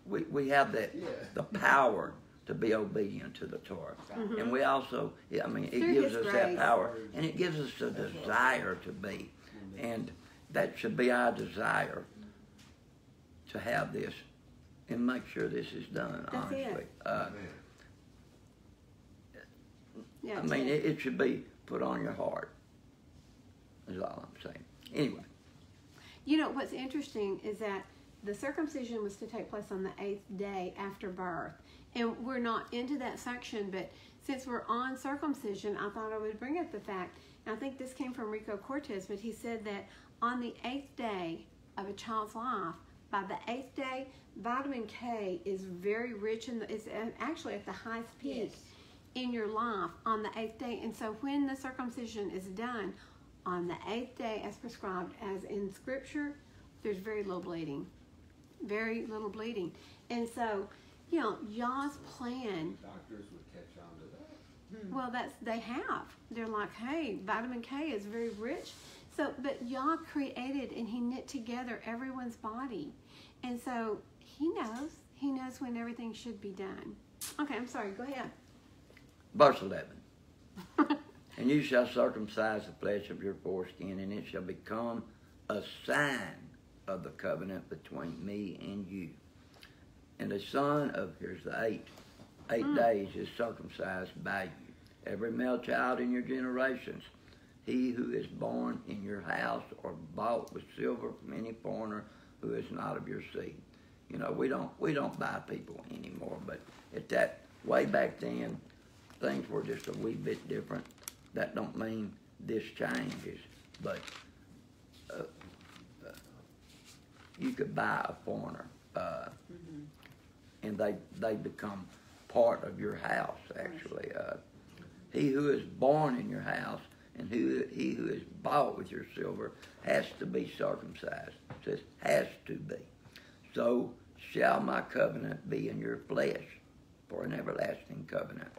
we have that, the power to be obedient to the Torah. Mm-hmm. And we also, I mean, it Through gives His us that grace. power, and it gives us a desire to be. And that should be our desire, to have this and make sure this is done, That's honestly. it. Yeah, I mean, it should be put on your heart, is all I'm saying. Anyway. You know, what's interesting is that the circumcision was to take place on the 8th day after birth. And we're not into that section, but since we're on circumcision, I thought I would bring up the fact, and I think this came from Rico Cortez, but he said that on the 8th day of a child's life, by the 8th day, vitamin K is very rich, it's actually at the highest peak in your life on the 8th day. And so when the circumcision is done on the 8th day as prescribed, as in Scripture, there's very little bleeding. Very little bleeding. And so, you know, Yah's plan, Doctors would catch on to that. well, they have. They're like, hey, vitamin K is very rich. So, but Yah created and He knit together everyone's body. And so He knows when everything should be done. Okay, I'm sorry, go ahead. Verse 11. And you shall circumcise the flesh of your foreskin, and it shall become a sign of the covenant between me and you. And the son of, here's the 8 days is circumcised by you. Every male child in your generations, he who is born in your house or bought with silver from any foreigner who is not of your seed. You know, we don't buy people anymore, but at that, way back then, things were just a wee bit different. That don't mean this changes, but you could buy a foreigner, and they become part of your house, actually. He who is born in your house and he who is bought with your silver has to be circumcised. It says has to be. So shall my covenant be in your flesh for an everlasting covenant.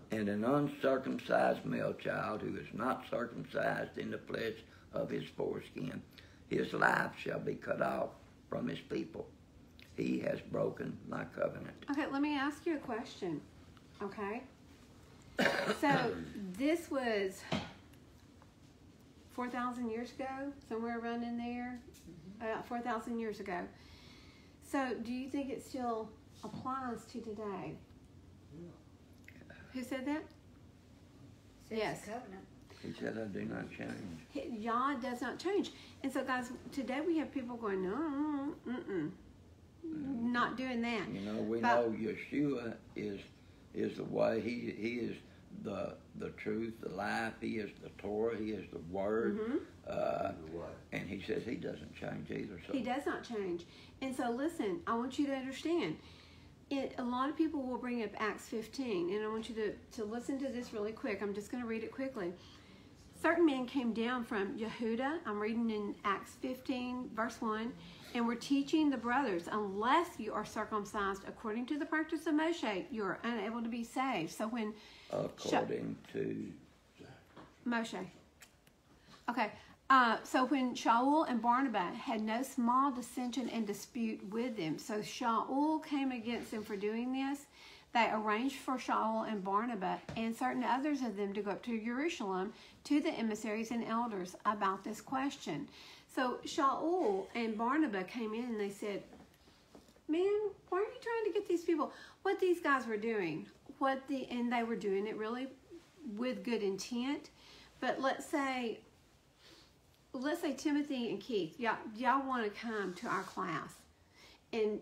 And an uncircumcised male child who is not circumcised in the flesh of his foreskin, his life shall be cut off from his people. He has broken my covenant. Okay, let me ask you a question. Okay? So this was 4,000 years ago, somewhere around in there, about 4,000 years ago. So do you think it still applies to today? Who said that? Says Yes. the covenant. He said, I do not change. Yah does not change. And so, guys, today we have people going, no, not doing that. You know, we know Yeshua is the way. He is the truth, the life. He is the Torah. He is the Word. And he says he doesn't change either. So He does not change. And so, listen, I want you to understand. A lot of people will bring up Acts 15, and I want you to listen to this really quick. I'm just going to read it quickly. Certain men came down from Yehuda. I'm reading in Acts 15, verse 1, and were teaching the brothers, unless you are circumcised according to the practice of Moshe, you are unable to be saved. So when according to Moshe. Okay. So when Shaul and Barnabas had no small dissension and dispute with them, so Shaul came against them for doing this, they arranged for Shaul and Barnabas and certain others of them to go up to Jerusalem to the emissaries and elders about this question. So Shaul and Barnabas came in and they said, man, why are you trying to get these people? What these guys were doing, and they were doing it really with good intent, but let's say Timothy and Keith, y'all want to come to our class. And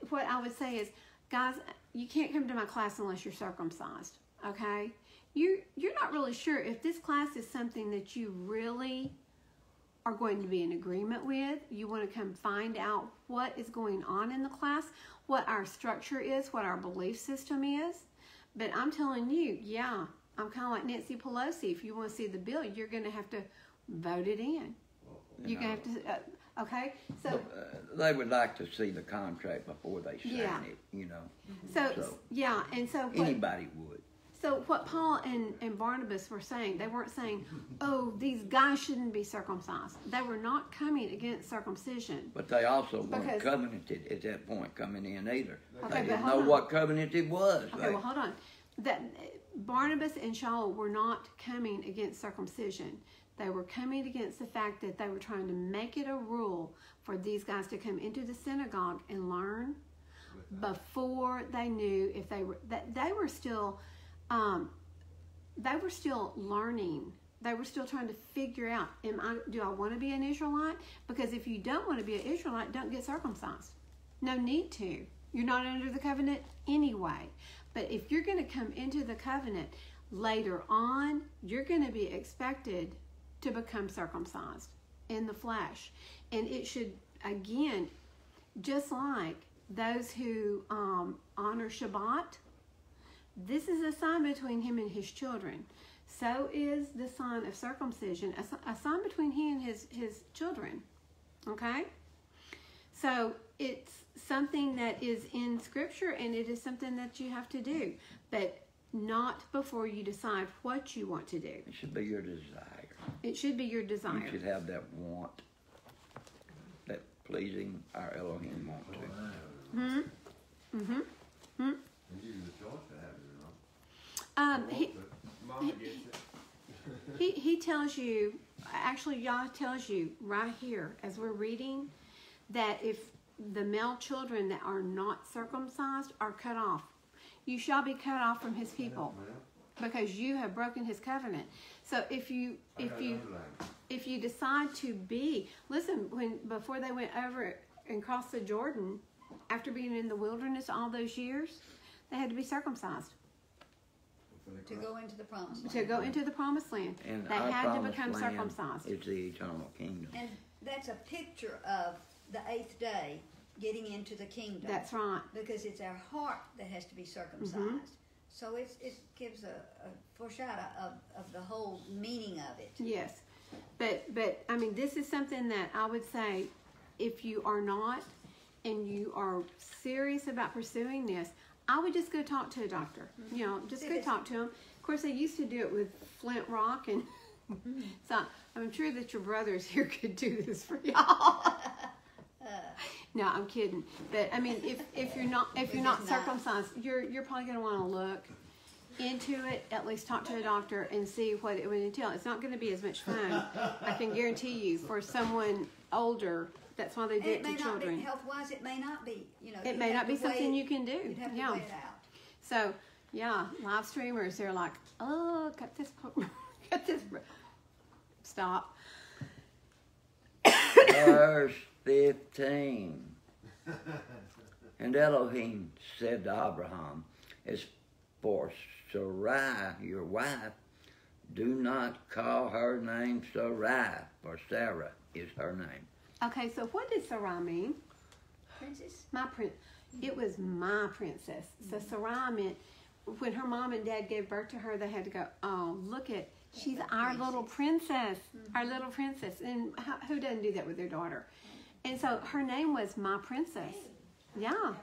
what I would say is, guys, you can't come to my class unless you're circumcised, okay? You're not really sure if this class is something that you really are going to be in agreement with. You want to come find out what is going on in the class, what our structure is, what our belief system is. But I'm telling you, yeah, I'm kind of like Nancy Pelosi. If you want to see the bill, you're going to have to vote it in. You're going to have to Okay, so They would like to see the contract before they sign Yeah. it, you know. so yeah, and so what, Anybody would. so what Paul and Barnabas were saying, they weren't saying, oh, these guys shouldn't be circumcised. They were not coming against circumcision. But they also weren't Because- covenanted at that point coming in either. Okay, They but didn't hold know on. what covenant it was. Okay, well, hold on. That Barnabas and Shaul were not coming against circumcision. They were coming against the fact that they were trying to make it a rule for these guys to come into the synagogue and learn before they knew if they were that they were still learning. They were still trying to figure out, do I want to be an Israelite? Because if you don't want to be an Israelite, don't get circumcised. No need to. You're not under the covenant anyway. But if you're going to come into the covenant later on, you're going to be expected to become circumcised in the flesh. And it should, again, just like those who honor Shabbat, this is a sign between him and his children. So is the sign of circumcision, a sign between he and his children. Okay? So it's something that is in Scripture, and it is something that you have to do. But not before you decide what you want to do. It should be your desire. It should be your desire. You should have that want, that pleasing our Elohim want to. And you the choice to have it or not. Mama gets it. He tells you, actually Yah tells you right here as we're reading, that if the male children that are not circumcised are cut off, you shall be cut off from his people, because you have broken his covenant. So if you decide to be, listen, before they went over and crossed the Jordan, after being in the wilderness all those years, they had to be circumcised To go into the promised land. to go into the promised land. And They our had to promised become land circumcised. is the eternal kingdom. And that's a picture of the 8th day getting into the kingdom. That's right. Because it's our heart that has to be circumcised. Mm-hmm. So it gives a foreshadow of the whole meaning of it. Yes, but I mean, this is something that I would say, if you are not and you are serious about pursuing this, I would just go talk to a doctor. You know, just go talk to him. Of course, they used to do it with Flint Rock, and so I'm sure that your brothers here could do this for y'all. No, I'm kidding. But I mean, if you're not circumcised, you're probably going to want to look into it. At least talk to a doctor and see what it would entail. It's not going to be as much fun, I can guarantee you, for someone older. That's why they do it to children. Health-wise, it may not be. It may not be something you can do. You'd have to Yeah. weigh it out. So yeah, live streamers, they're like, oh, cut this, cut this. Stop. Verse 15. And Elohim said to Abraham, as for Sarai, your wife, do not call her name Sarai, for Sarah is her name. Okay, so what did Sarai mean? Princess? It was my princess. So Sarai meant when her mom and dad gave birth to her, they had to go, oh, look at, she's our little princess, our little princess. And who doesn't do that with their daughter? And so her name was my princess. Yeah.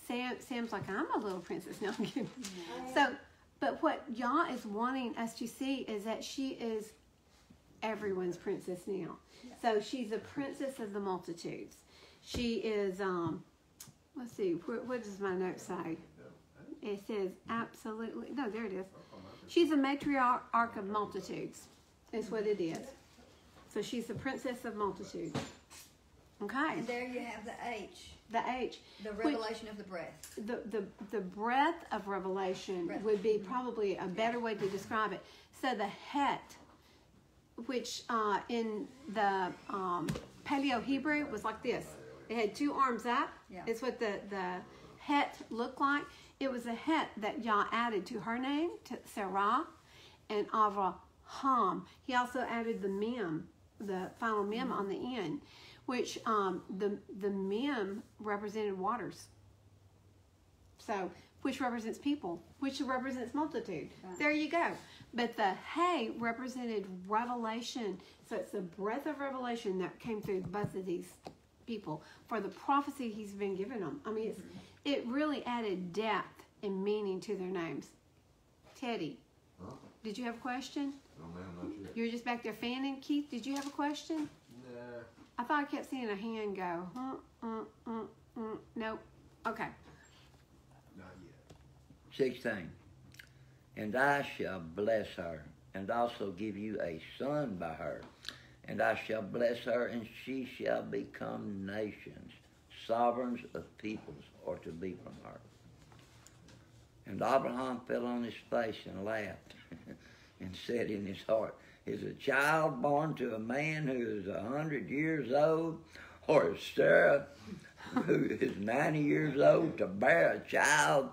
Sam's like, I'm a little princess. No, I'm kidding. So, but what Yah is wanting us to see is that she is everyone's princess now. So she's a princess of the multitudes. She is, let's see, what does my note say? It says absolutely, no, there it is. She's a matriarch of multitudes, is what it is. So she's the princess of multitudes. Okay. And there you have the H. The H. The revelation of the breath. The breadth of revelation would be probably a better way to describe it. So the het, which in the Paleo Hebrew was like this. It had two arms up. Yeah. It's what the het looked like. It was a het that Yah added to her name, to Sarah, and Avraham. He also added the mem, the final mem on the end, which the mem represented waters. So which represents people, which represents multitude. Right. There you go. But the hay represented revelation. So it's the breath of revelation that came through both of these people for the prophecy he's been giving them. I mean, it really added depth and meaning to their names. Teddy, Huh? did you have a question? No, ma'am, not yet. You were just back there fanning. Keith, did you have a question? Nah. I thought I kept seeing a hand go. Nope. Okay. Not yet. 16. And I shall bless her, and also give you a son by her. And I shall bless her, and she shall become nations. Sovereigns of peoples are to be from her. And Abraham fell on his face and laughed and said in his heart, is a child born to a man who is 100 years old, or is Sarah, who is 90 years old, to bear a child?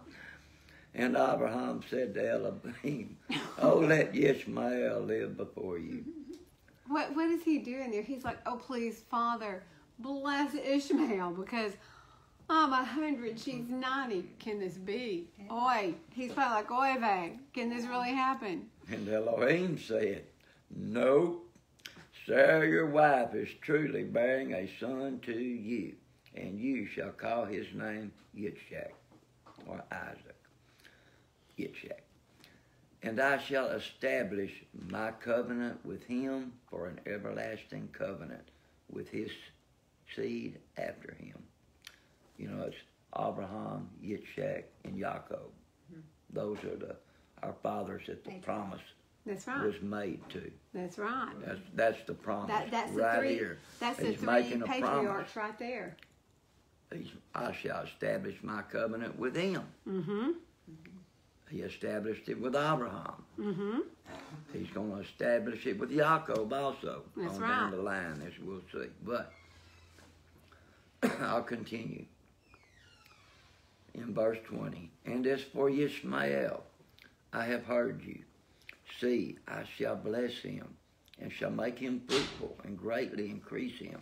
And Abraham said to Elohim, oh, let Ishmael live before you. What is he doing there? He's like, oh, please, Father, bless Ishmael, because I'm 100, she's 90. Can this be? Oi. He's probably like, oi, vey. Can this really happen? And Elohim said, no, Sarah your wife is truly bearing a son to you, and you shall call his name Yitzchak, or Isaac. Yitzchak. And I shall establish my covenant with him for an everlasting covenant with his seed after him. You know, it's Abraham, Yitzchak, and Jacob. Those are our fathers that the promise That's right. was made to. That's right. That's the promise That's right the three. here. That's the He's three making a patriarchs promise. right there. I shall establish my covenant with him. Mm-hmm. He established it with Abraham. Mm-hmm. He's going to establish it with Jacob also. That's on right. down the line, as we'll see. But I'll continue. In verse 20, and as for Ishmael, I have heard you. See, I shall bless him, and shall make him fruitful, and greatly increase him.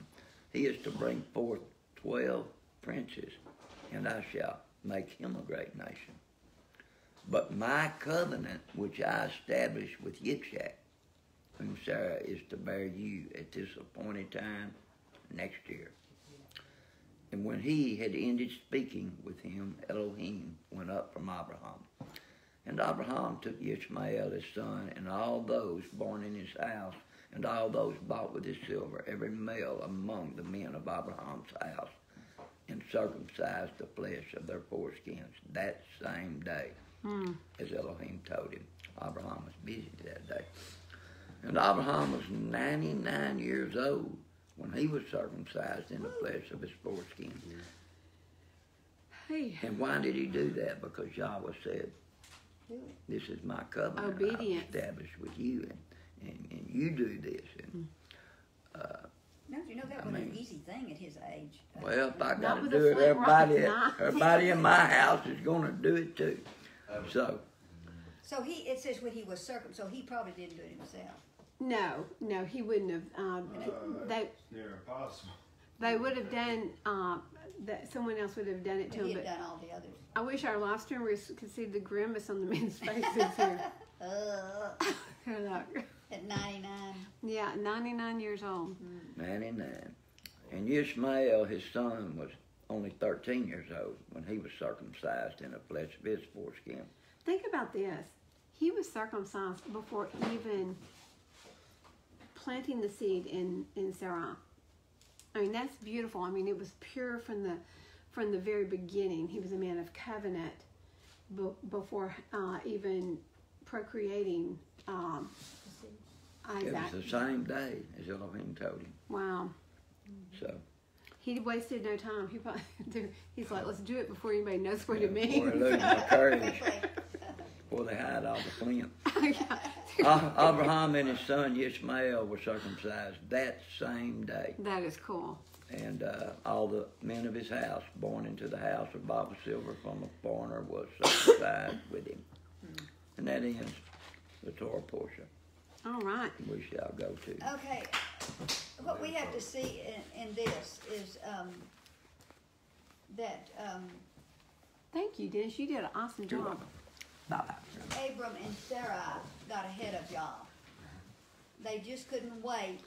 He is to bring forth 12 princes, and I shall make him a great nation. But my covenant, which I established with Yitzchak, whom Sarah is to bear you at this appointed time next year. And when he had ended speaking with him, Elohim went up from Abraham. And Abraham took Ishmael his son, and all those born in his house, and all those bought with his silver, every male among the men of Abraham's house, and circumcised the flesh of their foreskins that same day, as Elohim told him. Abraham was busy that day. And Abraham was 99 years old when he was circumcised in the flesh of his foreskin. Hey. And why did he do that? Because Yahweh said, this is my covenant Obedience. I've established with you, and you do this. And, No, you know that wasn't an easy thing at his age. well, if I Not got to with do a it, flint rock knife. everybody in my house is going to do it too. So, So it says when he was circumcised, so he probably didn't do it himself. No, he wouldn't have. They Near impossible. would have done. That someone else would have done it to But he him. had But done all the others. I wish our live streamers could see the grimace on the men's faces here. Look. At 99. Yeah, 99 years old. 99. And Ishmael, his son, was only 13 years old when he was circumcised in the flesh of his foreskin. Think about this. He was circumcised before even planting the seed in Sarai. I mean, that's beautiful. I mean, it was pure from the very beginning. He was a man of covenant before even procreating It Isaac. was the same day as Elohim told him. Wow. So, He wasted no time. He's like, let's do it before anybody knows what it before means. they lose their courage, before they hide all the flint. Yeah. Abraham and his son Ishmael were circumcised that same day. That is cool. And all the men of his house, born into the house of bought with silver from a foreigner, was circumcised with him. And that ends the Torah portion. All right. We shall go to. Okay, what we have to see in this is that Thank you, Dennis. You did an awesome You're job. welcome. About that. Abram and Sarai got ahead of y'all. They just couldn't wait.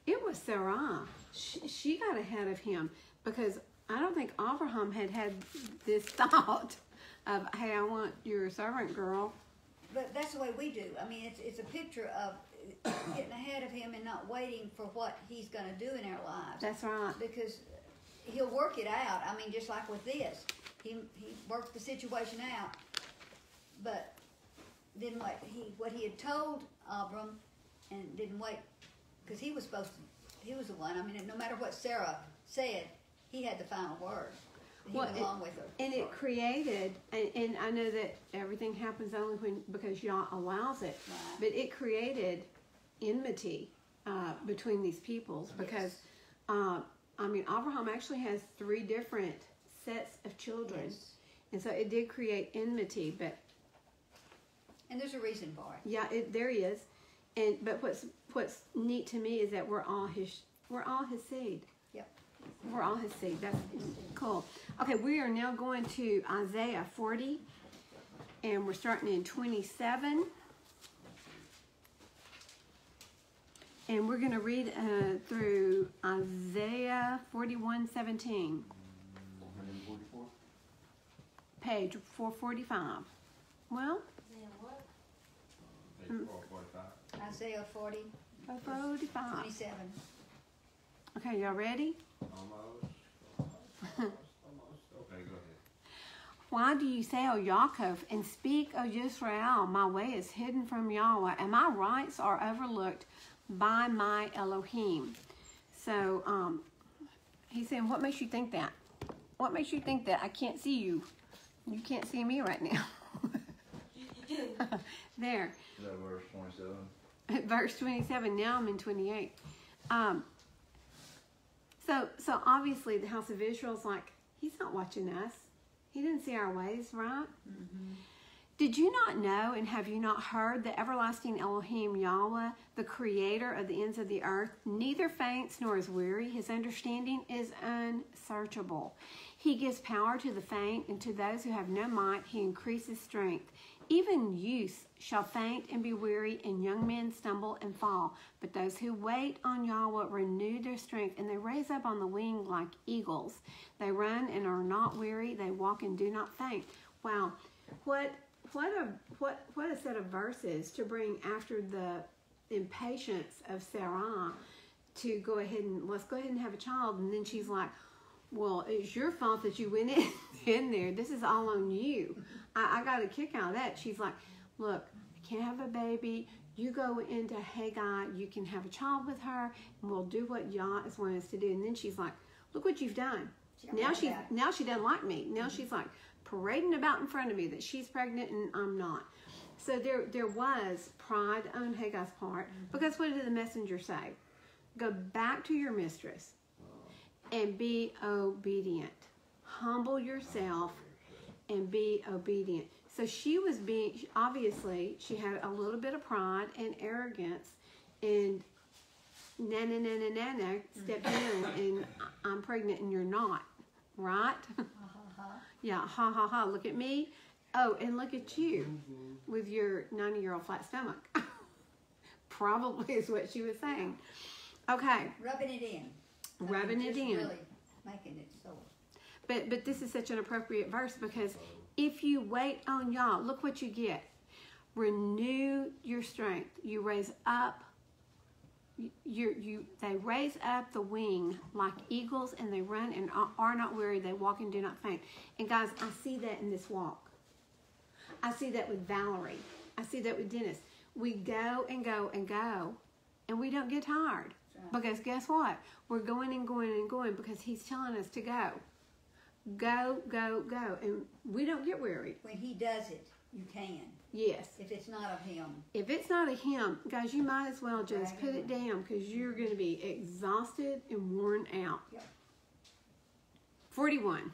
It was Sarah. She got ahead of him because I don't think Abraham had this thought of, hey, I want your servant girl. But that's the way we do. I mean, it's a picture of getting ahead of him and not waiting for what he's going to do in our lives. That's right. Because he'll work it out. I mean, just like with this. He worked the situation out. But then what he had told Abram and didn't wait, because he was the one. I mean, no matter what Sarah said, he had the final word. He went along with her. And it created, and I know that everything happens only because Yah allows it, Right. but it created enmity between these peoples because, I mean, Abraham actually has 3 different sets of children, Yes. and so it did create enmity. But And there's a reason for it. yeah, there is, but what's neat to me is that we're all his seed. Yep. We're all his seed. That's cool. Okay, we are now going to Isaiah 40, and we're starting in 27. And we're going to read through Isaiah 41:17, 144. page 445. Well, Page 445. Isaiah 40, 445. 27. Okay, y'all ready? Almost. Okay, go ahead. Why do you say, O Yaakov, and speak, O Yisrael, my way is hidden from Yahweh, and my rights are overlooked by my Elohim. So, he's saying, what makes you think that? What makes you think that I can't see you? You can't see me right now. There. Is that verse 27? Verse 27, now I'm in 28. So obviously the house of Israel's like, he's not watching us. He didn't see our ways, right? Mm-hmm. Did you not know and have you not heard the everlasting Elohim Yahweh, the creator of the ends of the earth, neither faints nor is weary? His understanding is unsearchable. He gives power to the faint, and to those who have no might he increases strength. Even youths shall faint and be weary, and young men stumble and fall. But those who wait on Yahweh renew their strength, and they raise up on the wing like eagles. They run and are not weary. They walk and do not faint. Wow, what a set of verses to bring after the impatience of Sarah to go ahead and let's go ahead and have a child. And then she's like, well, it's your fault that you went in there. This is all on you. I got a kick out of that. She's like, look, I can't have a baby. You go into Haggai. You can have a child with her, and we'll do what Yah is wanting us to do. And then she's like, look what you've done. Now she doesn't like me. Now she's like parading about in front of me that she's pregnant and I'm not. So there was pride on Haggai's part, because what did the messenger say? Go back to your mistress and be obedient. Humble yourself and be obedient. So she was obviously, she had a little bit of pride and arrogance, and na, stepped in and I'm pregnant and you're not, right? Yeah, ha, look at me. Oh, and look at you with your 90-year-old flat stomach. Probably is what she was saying. Okay. Rubbing it in. Rubbing it in. Really making it so. But this is such an appropriate verse, because if you wait on Yah, look what you get. Renew your strength. You raise up. They raise up the wing like eagles, and they run and are not weary. They walk and do not faint. And guys, I see that in this walk. I see that with Valerie. I see that with Dennis. We go and go and go, and we don't get tired. Because guess what? We're going and going and going because he's telling us to go. Go, go, go. And we don't get weary. When he does it, you can. Yes. If it's not of him. If it's not a him, guys, you might as well just put it down, because you're going to be exhausted and worn out. Yep. 41.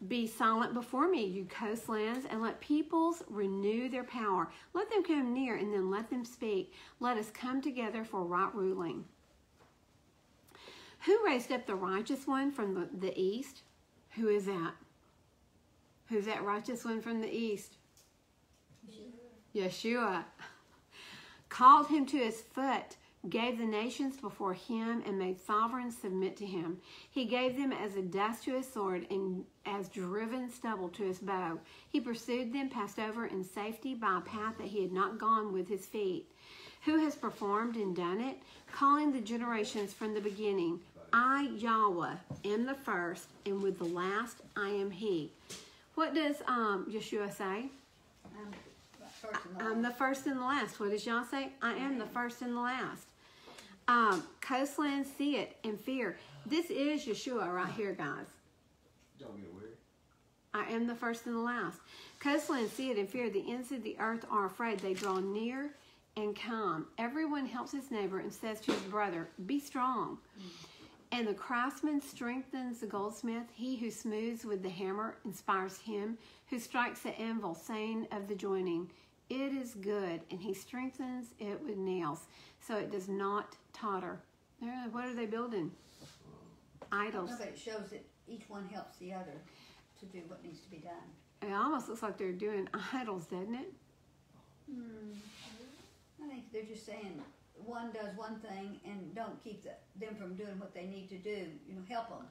Be silent before me, you coastlands, and let peoples renew their power. Let them come near, and then let them speak. Let us come together for right ruling. Who raised up the righteous one from the east? Who is that? Who's that righteous one from the east? Yeshua. Called him to his foot, gave the nations before him, and made sovereigns submit to him. He gave them as a dust to his sword, and as driven stubble to his bow. He pursued them, passed over in safety by a path that he had not gone with his feet. Who has performed and done it? Calling the generations from the beginning. I, Yahweh, am the first, and with the last I am he. What does Yeshua say? I'm the first and the last. What does Yah say? I am the first and the last. Coastlands see it and fear. This is Yeshua right here, guys. Don't get weird. I am the first and the last. Coastlands see it and fear. The ends of the earth are afraid. They draw near and come. Everyone helps his neighbor and says to his brother, be strong. And the craftsman strengthens the goldsmith. He who smooths with the hammer inspires him who strikes the anvil, saying of the joining, it is good, and he strengthens it with nails, so it does not totter. What are they building? Idols. No, but it shows that each one helps the other to do what needs to be done. It almost looks like they're doing idols, doesn't it? I think they're just saying one does one thing and don't keep them from doing what they need to do. You know, help them.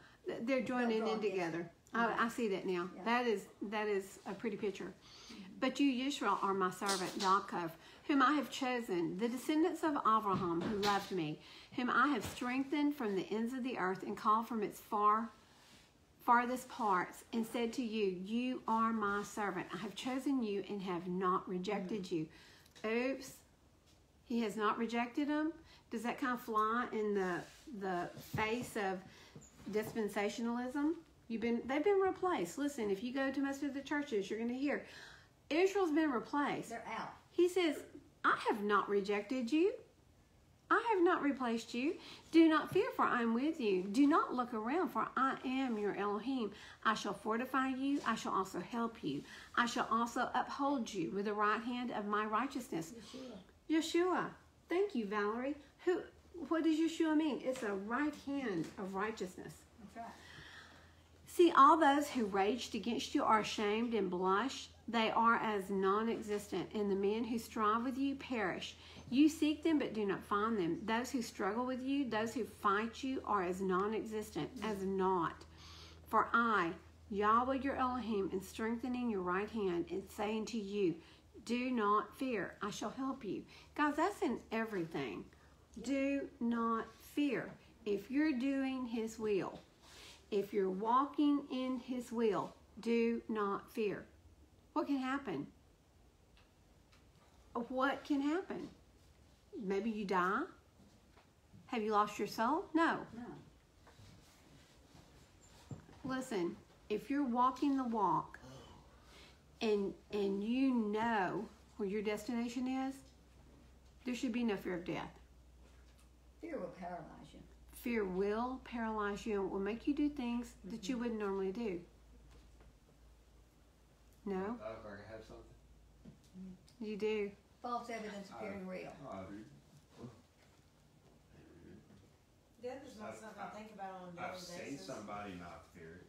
They're joining They'll in draw together. together. I see that now. Yeah. That is a pretty picture. But you, Yisrael, are my servant, Yaakov, whom I have chosen, the descendants of Abraham, who loved me, whom I have strengthened from the ends of the earth and called from its farthest parts, and said to you, you are my servant. I have chosen you and have not rejected you. Oops. He has not rejected them. Does that kind of fly in the face of dispensationalism? They've been replaced. Listen, if you go to most of the churches, you're going to hear Israel's been replaced. They're out. He says, I have not rejected you. I have not replaced you. Do not fear, for I am with you. Do not look around, for I am your Elohim. I shall fortify you. I shall also help you. I shall also uphold you with the right hand of my righteousness. Yeshua. Thank you, Valerie. What does Yeshua mean? It's a right hand of righteousness. That's right. See, all those who raged against you are ashamed and blush. They are as non-existent, and the men who strive with you perish. You seek them, but do not find them. Those who struggle with you, those who fight you, are as non-existent, as naught. For I, Yahweh your Elohim, am strengthening your right hand and saying to you, do not fear, I shall help you. Guys, that's in everything. Do not fear. If you're doing his will, if you're walking in his will, do not fear. What can happen? What can happen? Maybe you die? Have you lost your soul? No. No. Listen, if you're walking the walk and you know where your destination is, there should be no fear of death. Fear will paralyze you. Fear will paralyze you and will make you do things that you wouldn't normally do. No? I look like I have something. You do. False evidence appearing real. Death is not something I think about on a daily I've basis. seen somebody not fear it.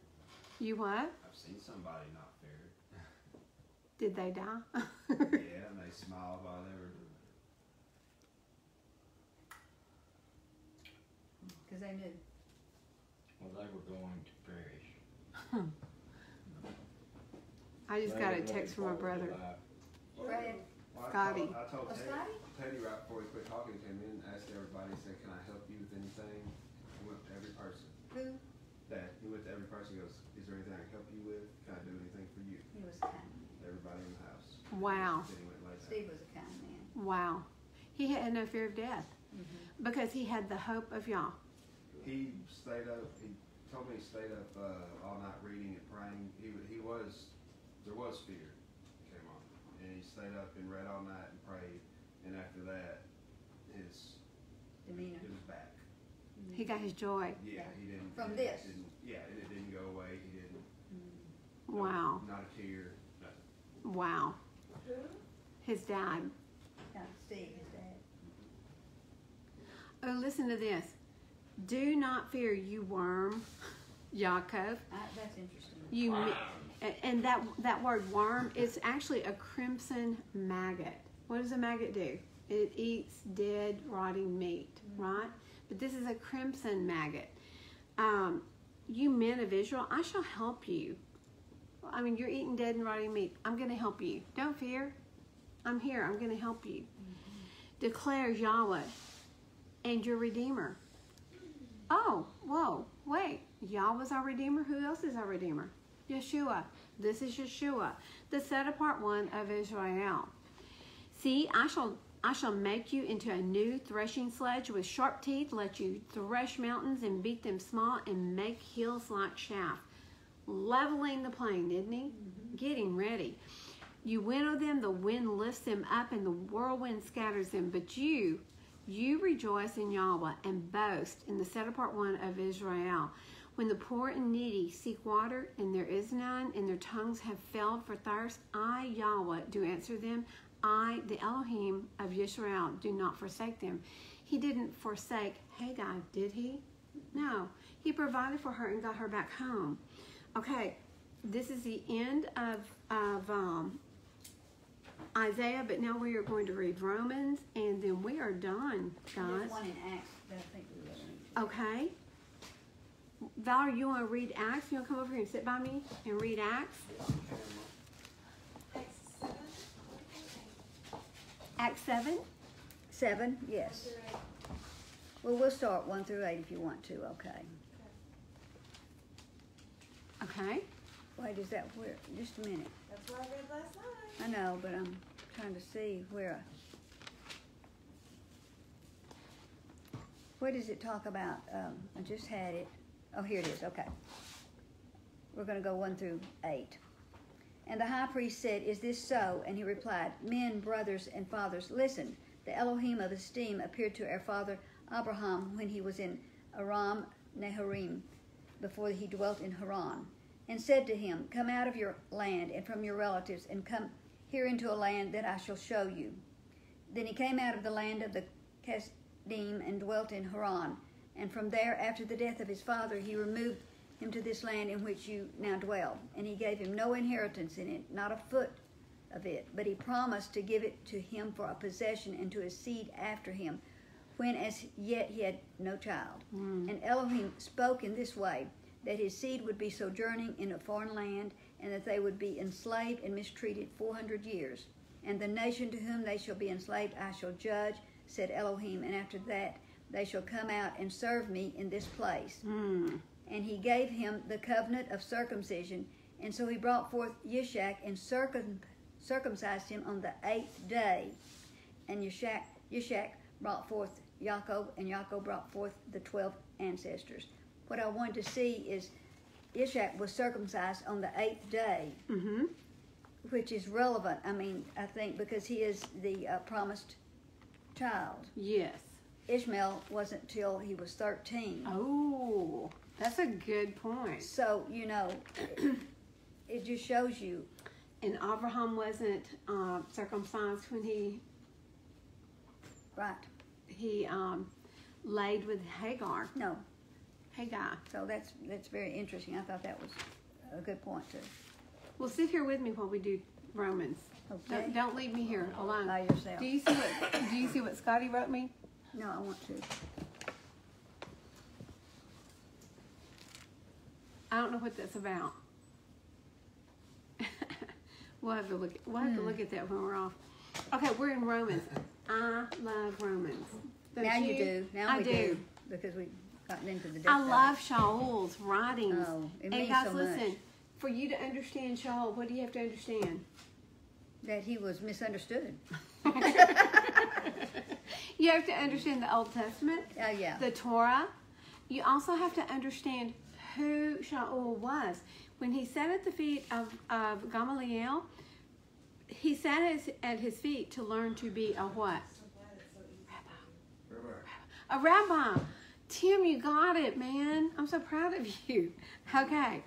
You what? I've seen somebody not fear it. Did they die? Yeah, and they smiled while they were doing it. Because they knew. Well, they were going to perish. I just got a text from my brother. Fred. Scotty. I told Oh, Teddy, Scotty? Teddy right before he quit talking to me and asked everybody, said, can I help you with anything? He went to every person. Who? Dad, he went to every person, he goes, is there anything I can help you with? Can I do anything for you? He was kind. Everybody in the house. Wow. Then he went like that. Steve was a kind man. Wow. He had no fear of death because he had the hope of Yah. He stayed up, he told me he stayed up all night reading and praying. There was fear came on. And he stayed up and read all night and prayed. And after that, his Demeanor. it was back. He got his joy. Yeah, he didn't. From it this. Didn't, yeah, it didn't go away. He didn't. Wow. Not a tear. Nothing. Wow. His dad. Yeah, Steve, his dad. Oh, listen to this. Do not fear, you worm, Yaakov. That's interesting. You And that word worm is actually a crimson maggot. What does a maggot do? It eats dead, rotting meat, right? But this is a crimson maggot. You men of Israel, I shall help you. I mean, you're eating dead and rotting meat. I'm going to help you. Don't fear. I'm here. I'm going to help you. Declares Yahweh and your Redeemer. Oh, whoa, wait. Yahweh's our Redeemer. Who else is our Redeemer? Yeshua. This is Yeshua, the set apart one of Israel. See, I shall make you into a new threshing sledge with sharp teeth, let you thresh mountains and beat them small and make hills like chaff. Leveling the plain, didn't he? Getting ready. You winnow them, the wind lifts them up, and the whirlwind scatters them. But you rejoice in Yahweh and boast in the set apart one of Israel. When the poor and needy seek water, and there is none, and their tongues have failed for thirst, I, Yahweh, do answer them. I, the Elohim of Yisrael, do not forsake them. He didn't forsake Hagar, did he? No. He provided for her and got her back home. Okay, this is the end of Isaiah, but now we are going to read Romans, and then we are done, guys. There's one in Acts that I think we really need to. Okay. Valerie, you want to read Acts? You want to come over here and sit by me and read Acts? Acts 7? 7, yes. Well, we'll start 1 through 8 if you want to, okay. Okay. Wait, is that where? Just a minute. That's what I read last night. I know, but I'm trying to see where does it talk about? I just had it. Oh, here it is. Okay. We're going to go 1 through 8. And the high priest said, "Is this so?" And he replied, "Men, brothers, and fathers, listen. The Elohim of esteem appeared to our father Abraham when he was in Aram Naharaim, before he dwelt in Haran, and said to him, Come out of your land and from your relatives, and come here into a land that I shall show you. Then he came out of the land of the Kasdim and dwelt in Haran. And from there, after the death of his father, he removed him to this land in which you now dwell. And he gave him no inheritance in it, not a foot of it, but he promised to give it to him for a possession and to his seed after him, when as yet he had no child. And Elohim spoke in this way, that his seed would be sojourning in a foreign land, and that they would be enslaved and mistreated 400 years. And the nation to whom they shall be enslaved I shall judge, said Elohim, and after that they shall come out and serve me in this place. And he gave him the covenant of circumcision, and so he brought forth Yishak and circumcised him on the 8th day. And Yishak brought forth Yaakov, and Yaakov brought forth the 12 ancestors. What I wanted to see is Ishak was circumcised on the 8th day, which is relevant, I think, because he is the promised child. Yes. Ishmael wasn't till he was 13. Oh, that's a good point. So, it just shows you. And Abraham wasn't circumcised when he laid with Hagar. No. Hagar. So that's very interesting. I thought that was a good point too. Well, sit here with me while we do Romans. Okay. Don't leave me here alone. By yourself. Do you see what Scotty wrote me? No, I want to. I don't know what that's about. We'll have to look at that when we're off. Okay, we're in Romans. I love Romans. Don't Now you do. Now we do. Because we've gotten into the depth I love Shaul's writings. Oh, it and means guys, so listen, much. For you to understand Shaul, what do you have to understand? That he was misunderstood. You have to understand the Old Testament, Yeah. the Torah. You also have to understand who Shaul was. When he sat at the feet of Gamaliel, he sat at his feet to learn to be a what? A rabbi. Tim, you got it, man. I'm so proud of you. Okay.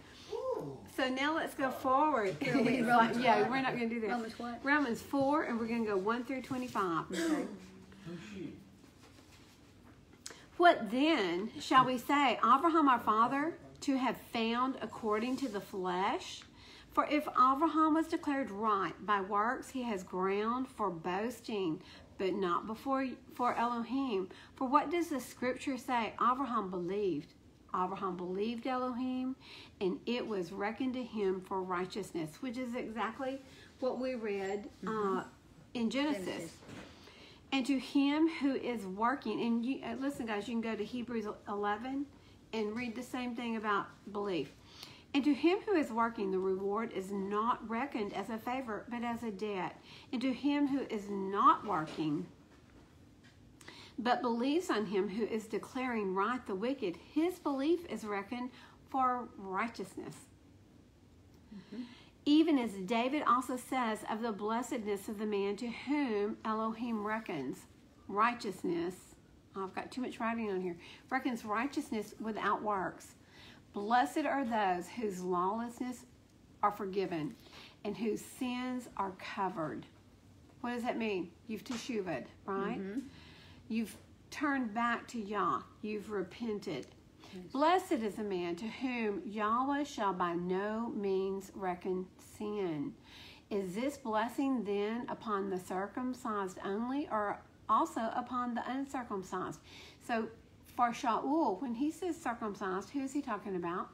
So now let's go forward. We're not going to do that. Romans what? Romans 4, and we're going to go 1 through 25. Okay. What then shall we say? Abraham our father to have found according to the flesh? For if Abraham was declared right by works, he has ground for boasting, but not for Elohim. For what does the scripture say? Abraham believed. Abraham believed Elohim, and it was reckoned to him for righteousness, which is exactly what we read in Genesis. And to him who is working, and you, listen guys, you can go to Hebrews 11 and read the same thing about belief. And to him who is working, the reward is not reckoned as a favor, but as a debt. And to him who is not working, but believes on him who is declaring right the wicked, his belief is reckoned for righteousness. Even as David also says of the blessedness of the man to whom Elohim reckons righteousness. I've got too much writing on here. Reckons righteousness without works. Blessed are those whose lawlessness are forgiven and whose sins are covered. What does that mean? You've teshuvah, right? You've turned back to Yah. You've repented. Yes. Blessed is a man to whom Yahweh shall by no means reckon sin. Is this blessing then upon the circumcised only, or also upon the uncircumcised? So for Shaul, when he says circumcised, who is he talking about?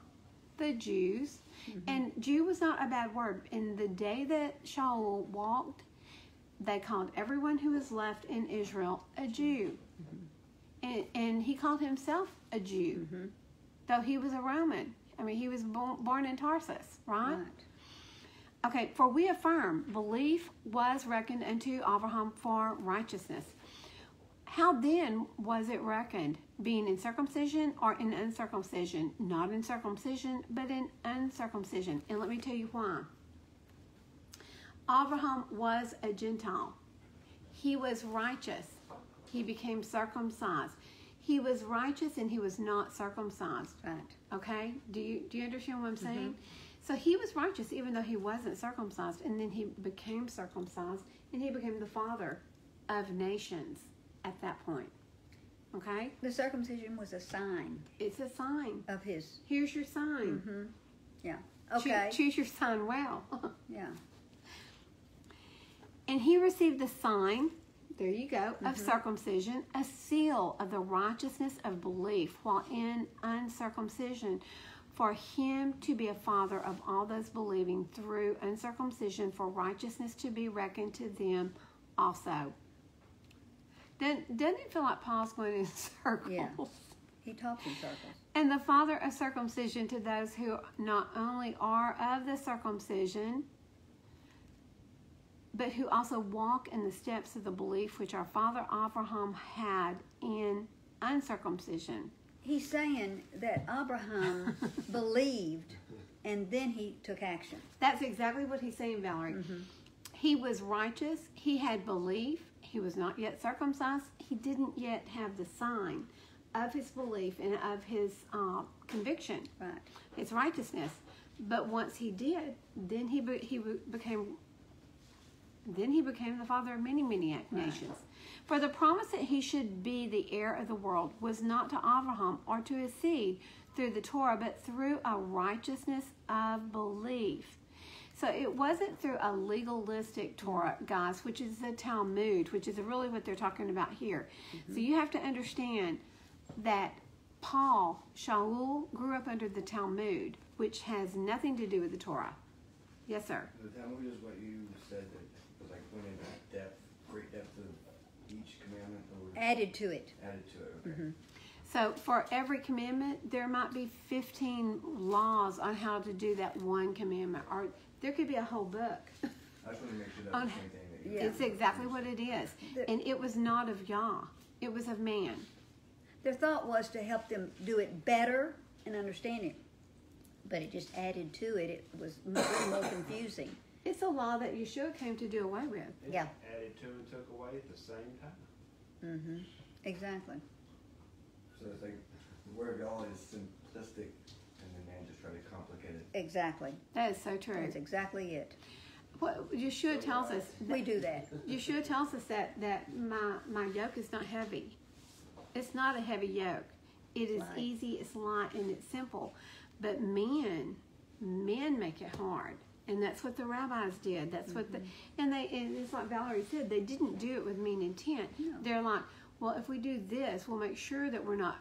The Jews. And Jew was not a bad word. In the day that Shaul walked, they called everyone who was left in Israel a Jew. And he called himself a Jew, though he was a Roman. I mean, he was born in Tarsus, right? Okay, for we affirm belief was reckoned unto Abraham for righteousness. How then was it reckoned? Being in circumcision or in uncircumcision? Not in circumcision, but in uncircumcision. And let me tell you why. Abraham was a Gentile. He was righteous. He became circumcised. He was righteous and he was not circumcised. Right. Okay? Do you understand what I'm saying? So he was righteous even though he wasn't circumcised. And then he became circumcised and he became the father of nations at that point. Okay? The circumcision was a sign. It's a sign. Of his. Here's your sign. Yeah. Okay. Choose your sign well. Yeah. And he received the sign, there you go, of circumcision, a seal of the righteousness of belief, while in uncircumcision, for him to be a father of all those believing through uncircumcision, for righteousness to be reckoned to them also. Doesn't it feel like Paul's going in circles? Yeah. He talks in circles. And the father of circumcision to those who not only are of the circumcision, but who also walk in the steps of the belief which our father Abraham had in uncircumcision. He's saying that Abraham believed and then he took action. That's exactly what he's saying, Valerie. He was righteous. He had belief. He was not yet circumcised. He didn't yet have the sign of his belief and of his conviction, Right. his righteousness. But once he did, then he became the father of many, many nations. For the promise that he should be the heir of the world was not to Abraham or to his seed through the Torah, but through a righteousness of belief. So it wasn't through a legalistic Torah, guys, which is the Talmud, which is really what they're talking about here. So you have to understand that Shaul grew up under the Talmud, which has nothing to do with the Torah. Yes, sir. The Talmud is what you said that was like went into depth, great depth of each commandment, or Added to it. added to it. Okay. So for every commandment, there might be 15 laws on how to do that one commandment, or there could be a whole book. I just want to make sure that's the same thing. That you Yeah. It's exactly what it is. And it was not of Yah. It was of man. Their thought was to help them do it better and understand it. But it just added to it. It was more confusing. It's a law that Yeshua came to do away with. It Yeah. added to and took away at the same time. Exactly. So it's like the word of God is simplistic, and then man just try to complicate it. Exactly. That is so true. That's exactly it. What Yeshua tells us, We do that. Yeshua tells us that my yoke is not heavy. It's not a heavy yoke. It is Right. easy, it's light, and it's simple. But men make it hard. And that's what the rabbis did. That's what and it's like Valerie said, they didn't do it with mean intent. No. They're like, well, if we do this, we'll make sure that we're not.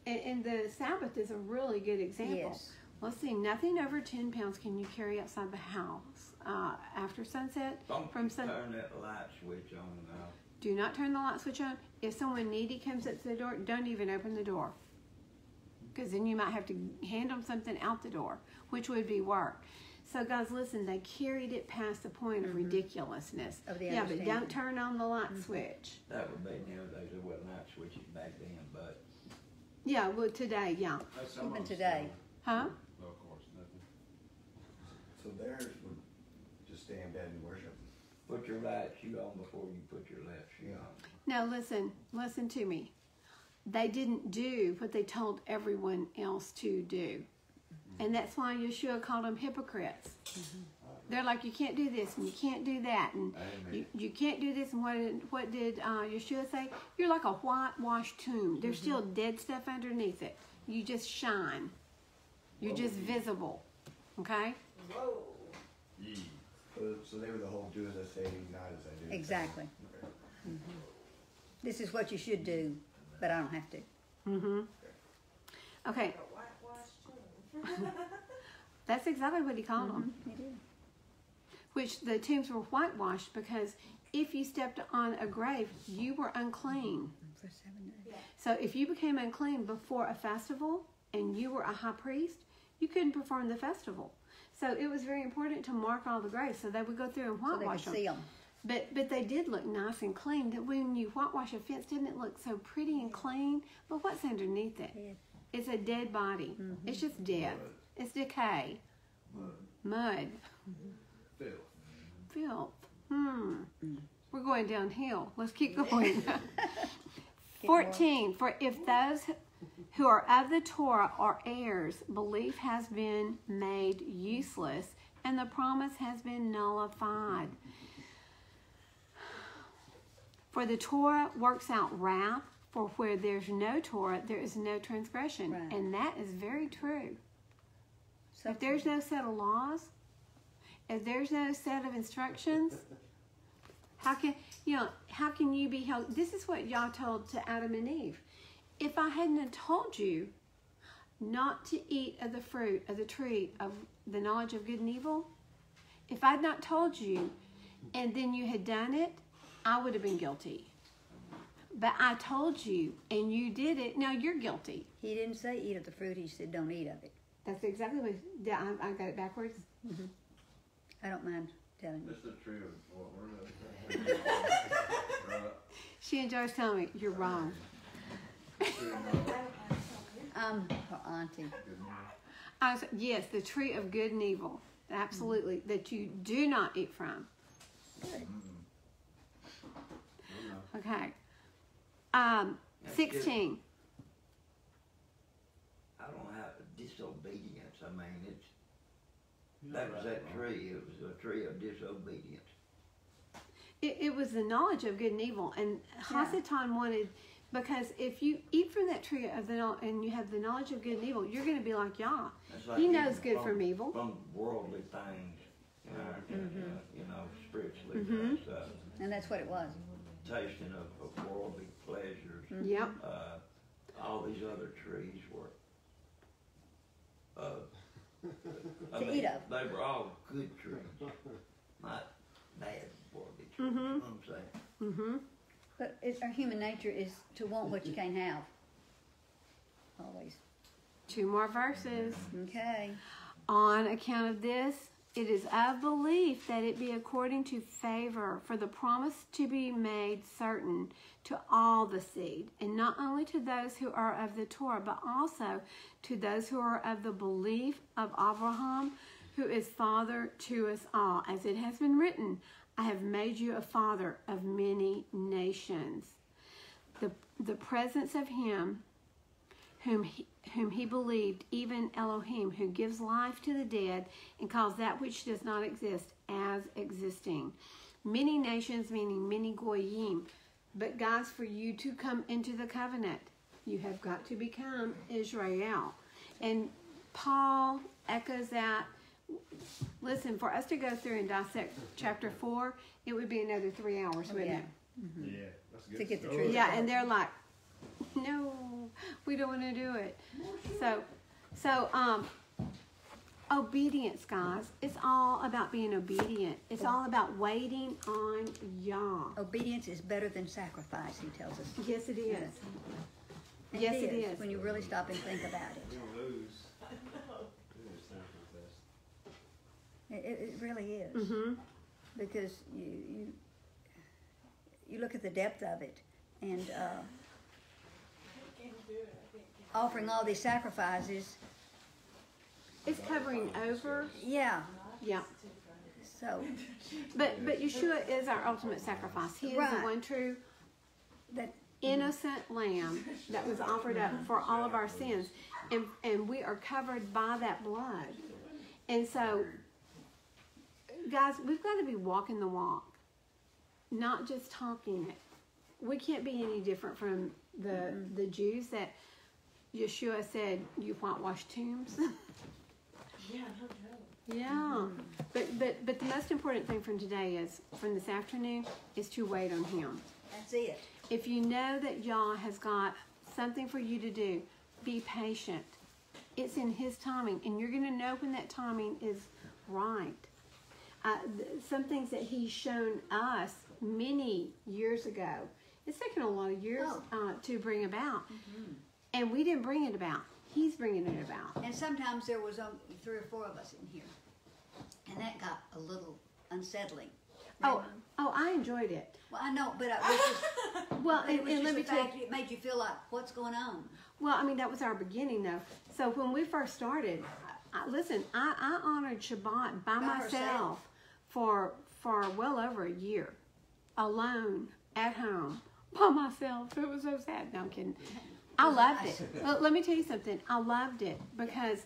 And the Sabbath is a really good example. Yes. Let's see, nothing over 10 pounds can you carry outside the house after sunset. Don't From turn that light switch on now. Do not turn the light switch on. If someone needy comes up to the door, don't even open the door. Because then you might have to hand them something out the door, which would be work. So guys, listen, they carried it past the point of ridiculousness. Of the yeah, but understanding. don't turn on the light switch. That would be nowadays. There wasn't light switches back then, but Yeah, well, today, yeah. That's some Even of them today. still. Huh? No, of course, nothing. So theirs would just stay in bed and worship. put your right shoe on before you put your left shoe on. Now listen to me. They didn't do what they told everyone else to do. And that's why Yeshua called them hypocrites. They're like, you can't do this and you can't do that and you can't do this. And what did Yeshua say? You're like a whitewashed tomb. There's still dead stuff underneath it. You just shine. You're just visible. Okay? Whoa. So they were the whole do as I say, not as I do. Exactly. Okay. This is what you should do, but I don't have to. Mm-hmm. Okay. A whitewashed tomb. That's exactly what he called them. He did. Which the tombs were whitewashed because if you stepped on a grave, you were unclean. For 7 days. So if you became unclean before a festival and you were a high priest, you couldn't perform the festival. So it was very important to mark all the graves. So they would go through and So they could whitewash them. see them. But they did look nice and clean. That when you whitewash a fence, didn't it look so pretty and clean? But what's underneath it? Dead. It's a dead body. It's just death. It's decay. Mud. Filth. Filth. We're going downhill. Let's keep going. 14. For if those who are of the Torah are heirs, belief has been made useless and the promise has been nullified. For the Torah works out wrath, for where there's no Torah, there is no transgression. Right. And that is very true. So If there's no set of laws, if there's no set of instructions, how can you be held? This is what y'all told to Adam and Eve. If I hadn't have told you not to eat of the fruit of the tree of the knowledge of good and evil, if I'd not told you and then you had done it, I would have been guilty. But I told you and you did it, now you're guilty. he didn't say eat of the fruit. He said don't eat of it. That's exactly what, I got it backwards. I don't mind telling you. That's the tree of what we're right. She enjoys telling me, you're wrong. Her auntie. Yes, the tree of good and evil. Absolutely. That you do not eat from. Good. Okay. That's 16. I don't have disobedience. I mean, that was that tree. It was a tree of disobedience. It was the knowledge of good and evil. And Hasatan wanted, because if you eat from that tree of and you have the knowledge of good and evil, you're going to be like Yah. That's like He knows eating good from evil. From worldly things, spiritually kind of stuff. And that's what it was. Tasting of worldly pleasures. Yep. All these other trees were eat of. They were all good trees, not bad worldly trees. You know what I'm saying? But our human nature is to want what you can't have. Always. 2 more verses. Okay. On account of this, it is of belief that it be according to favor, for the promise to be made certain to all the seed, and not only to those who are of the Torah, but also to those who are of the belief of Abraham, who is father to us all. As it has been written, I have made you a father of many nations. The presence of him whom he believed, even Elohim, who gives life to the dead and calls that which does not exist as existing. Many nations, meaning many goyim. But guys, for you to come into the covenant, you have got to become Israel. And Paul echoes that listen, for us to go through and dissect chapter 4, it would be another 3 hours, wouldn't yeah. it? Yeah, that's good. To get the story. truth. Yeah, and they're like, no, we don't want to do it. So, obedience, guys. It's all about being obedient. It's all about waiting on Yah. Obedience is better than sacrifice, he tells us. Yes, it is. And Yes, it is. when you really stop and think about it. We're gonna lose. It's time for this. It really is. Mm-hmm. Because you look at the depth of it, and offering all these sacrifices. It's covering over. Yeah. Yeah. So But Yeshua is our ultimate sacrifice. He is Right. the one true that innocent lamb that was offered up for all of our sins. And we are covered by that blood. And so, guys, we've got to be walking the walk, not just talking it. We can't be any different from the Jews that Yeshua said, you whitewashed tombs. Yeah, no joke. Yeah. But the most important thing from today is, from this afternoon, is to wait on him. that's it. If you know that Yah has got something for you to do, be patient. It's in his timing, and you're going to know when that timing is right. Some things that he's shown us many years ago, it's taken a lot of years to bring about. Mm-hmm. And we didn't bring it about. He's bringing it about. And sometimes there was only 3 or 4 of us in here, and that got a little unsettling. Oh, I enjoyed it. Well, I know, but it was just, Well, it was and just let me the tell you, fact it made you feel like, what's going on? well, I mean, that was our beginning, though. So when we first started, listen, I honored Shabbat by myself herself. for well over a year, alone, at home, by myself. It was so sad. No, I'm kidding. I loved it. Well, let me tell you something. I loved it because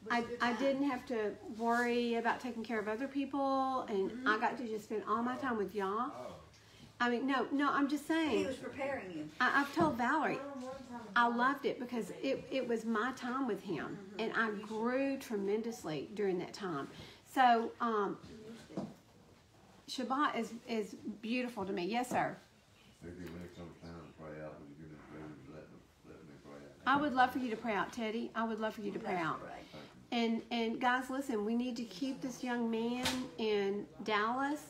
I didn't have to worry about taking care of other people, and I got to just spend all my time with Yah. I mean, no, I'm just He saying. was preparing you. I've told Valerie, I loved it because it was my time with him, and I grew tremendously during that time. So Shabbat is beautiful to me. Yes, sir. Maybe next time to pray out, would you give it, let me pray out? I would love for you to pray out, Teddy. I would love for you to pray out. Right. And guys, listen, we need to keep this young man in Dallas.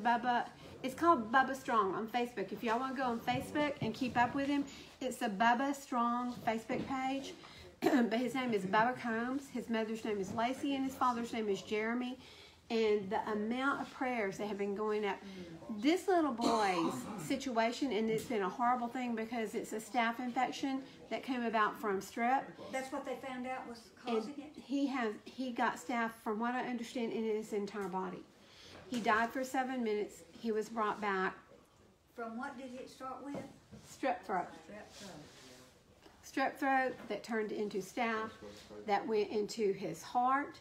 Bubba. It's called Bubba Strong on Facebook. If y'all want to go on Facebook and keep up with him, it's the Bubba Strong Facebook page. But his name is Bubba Combs. His mother's name is Lacey, and his father's name is Jeremy. And the amount of prayers that have been going up. This little boy's situation, and it's been a horrible thing because it's a staph infection that came about from strep. That's what they found out was And causing it? he got staph, from what I understand, in his entire body. He died for 7 minutes. He was brought back. From what did it start with? Strep throat. Strep throat. Strep throat that turned into staph, that went into his heart.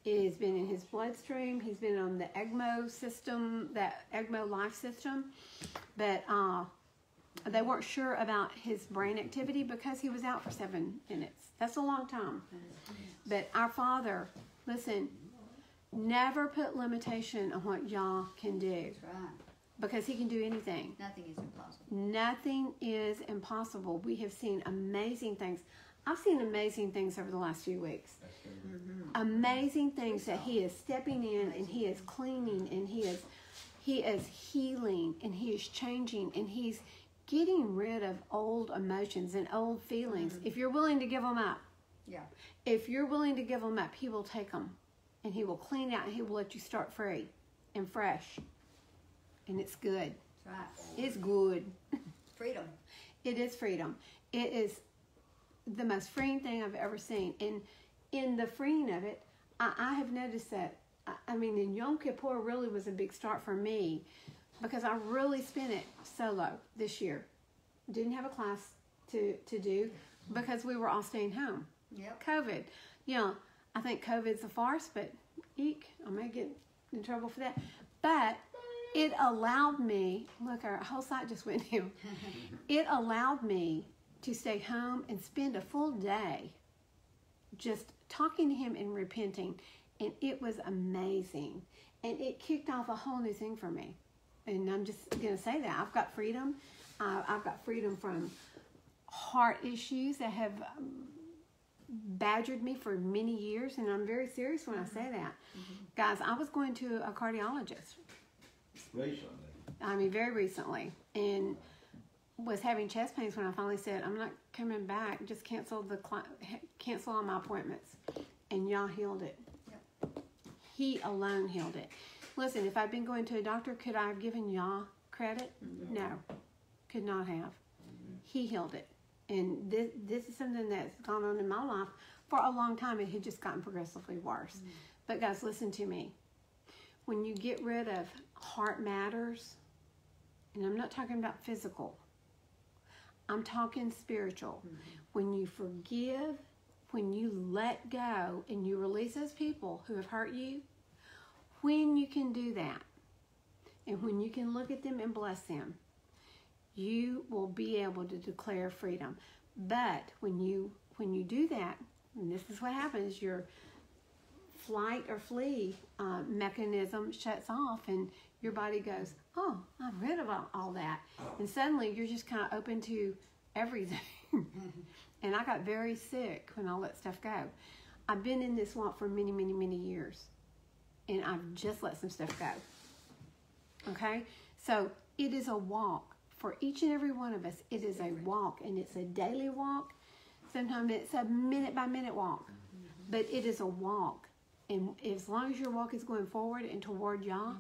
It has been in his bloodstream. He's been on the ECMO system, that ECMO life system. But they weren't sure about his brain activity because he was out for 7 minutes. That's a long time. But our Father, listen, never put limitation on what Yah can do, That's right. because he can do anything. Nothing is impossible. Nothing is impossible. We have seen amazing things. I've seen amazing things over the last few weeks. Amazing things that he is stepping in, and he is cleaning, and he is healing, and he is changing, and he's getting rid of old emotions and old feelings. If you're willing to give them up, Yeah. if you're willing to give them up, he will take them, and he will clean out, and he will let you start free and fresh. And it's good. That's right. It's good. Freedom. It is freedom. It is the most freeing thing I've ever seen. And in the freeing of it, I have noticed that, I mean, in Yom Kippur really was a big start for me, because I really spent it solo this year. Didn't have a class to do because we were all staying home. Yep. COVID. You know, I think COVID's a farce, but eek, I may get in trouble for that. But it allowed me, look, our whole site just went new. It allowed me to stay home and spend a full day just talking to him and repenting, and it was amazing. And it kicked off a whole new thing for me. And I'm just going to say that. I've got freedom. I've got freedom from heart issues that have badgered me for many years, and I'm very serious when I say that. Guys, I was going to a cardiologist. Recently. I mean, very recently, and was having chest pains when I finally said, I'm not coming back, just cancel all my appointments. And y'all healed it. Yep. He alone healed it. Listen, if I'd been going to a doctor, could I have given y'all credit? No, could not have. He healed it. And this is something that's gone on in my life for a long time. It had just gotten progressively worse. But guys, listen to me. When you get rid of heart matters, and I'm not talking about physical, I'm talking spiritual. When you forgive, when you let go, and you release those people who have hurt you, when you can do that, and when you can look at them and bless them, you will be able to declare freedom. But when you do that, and this is what happens, your flight or flee mechanism shuts off, and your body goes, oh, I'm rid of all that. And suddenly you're just kind of open to everything. And I got very sick when I let stuff go. I've been in this walk for many, many, many years, and I've just let some stuff go. Okay? So it is a walk. For each and every one of us, it is a walk, and it's a daily walk. Sometimes it's a minute-by-minute walk, but it is a walk. And as long as your walk is going forward and toward Yah,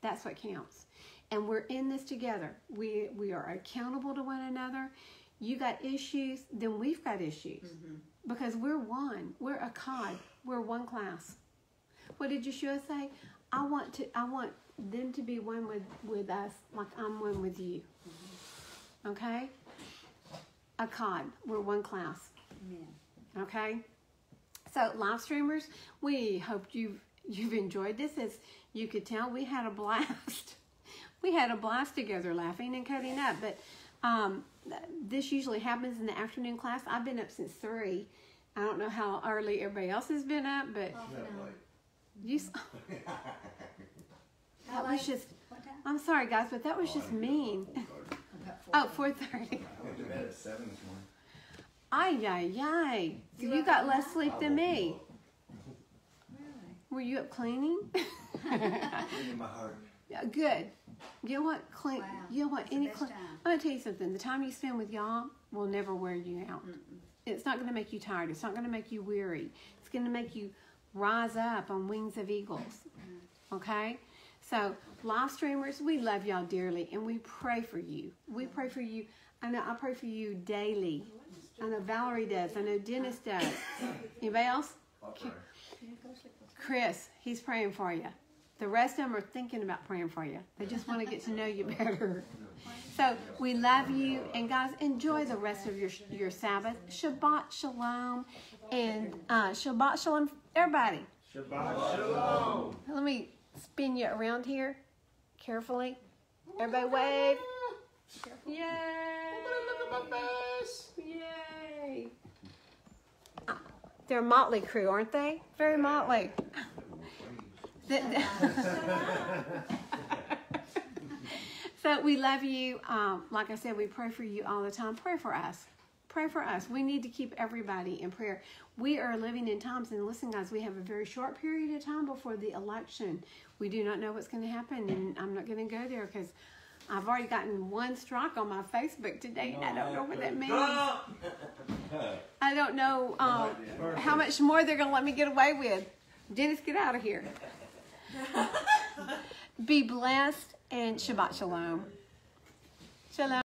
that's what counts. And we're in this together. We are accountable to one another. You got issues, then we've got issues. Because we're one. We're a cod. We're one class. What did Yeshua say? I want them to be one with us like I'm one with you. Okay? A cod. We're one class. Okay? So, live streamers, we hope you've enjoyed this. As you could tell, we had a blast. We had a blast together laughing and cutting up. But this usually happens in the afternoon class. I've been up since 3. I don't know how early everybody else has been up, but you. That was just. I'm sorry, guys, but that was just mean. Oh, 4:30. I went to bed at 7 this morning. Ay, ay, ay. So you got less sleep than me. Were you up cleaning? In my heart. Yeah, good. You know what? Clean. Wow. You know what? That's the Any best clean. time. I'm gonna tell you something. The time you spend with y'all will never wear you out. It's not gonna make you tired. It's not gonna make you weary. It's gonna make you rise up on wings of eagles. Okay? So, live streamers, we love y'all dearly, and we pray for you. We pray for you. I know I pray for you daily. I know Valerie does. I know Dennis does. Anybody else? Chris, he's praying for you. The rest of them are thinking about praying for you. They just want to get to know you better. So we love you. And guys, enjoy the rest of your Sabbath. Shabbat Shalom. And Shabbat Shalom, everybody. Shabbat Shalom. Let me spin you around here carefully. Everybody wave. Yay. Look at my face. Yay. They're a motley crew, aren't they? Very motley. So we love you. Like I said, we pray for you all the time. Pray for us. Pray for us. We need to keep everybody in prayer. We are living in times, and listen, guys, we have a very short period of time before the election. We do not know what's going to happen, and I'm not going to go there because I've already gotten one strike on my Facebook today, and I don't know what that means. I don't know how much more they're going to let me get away with. Dennis, get out of here. Be blessed, and Shabbat Shalom. Shalom.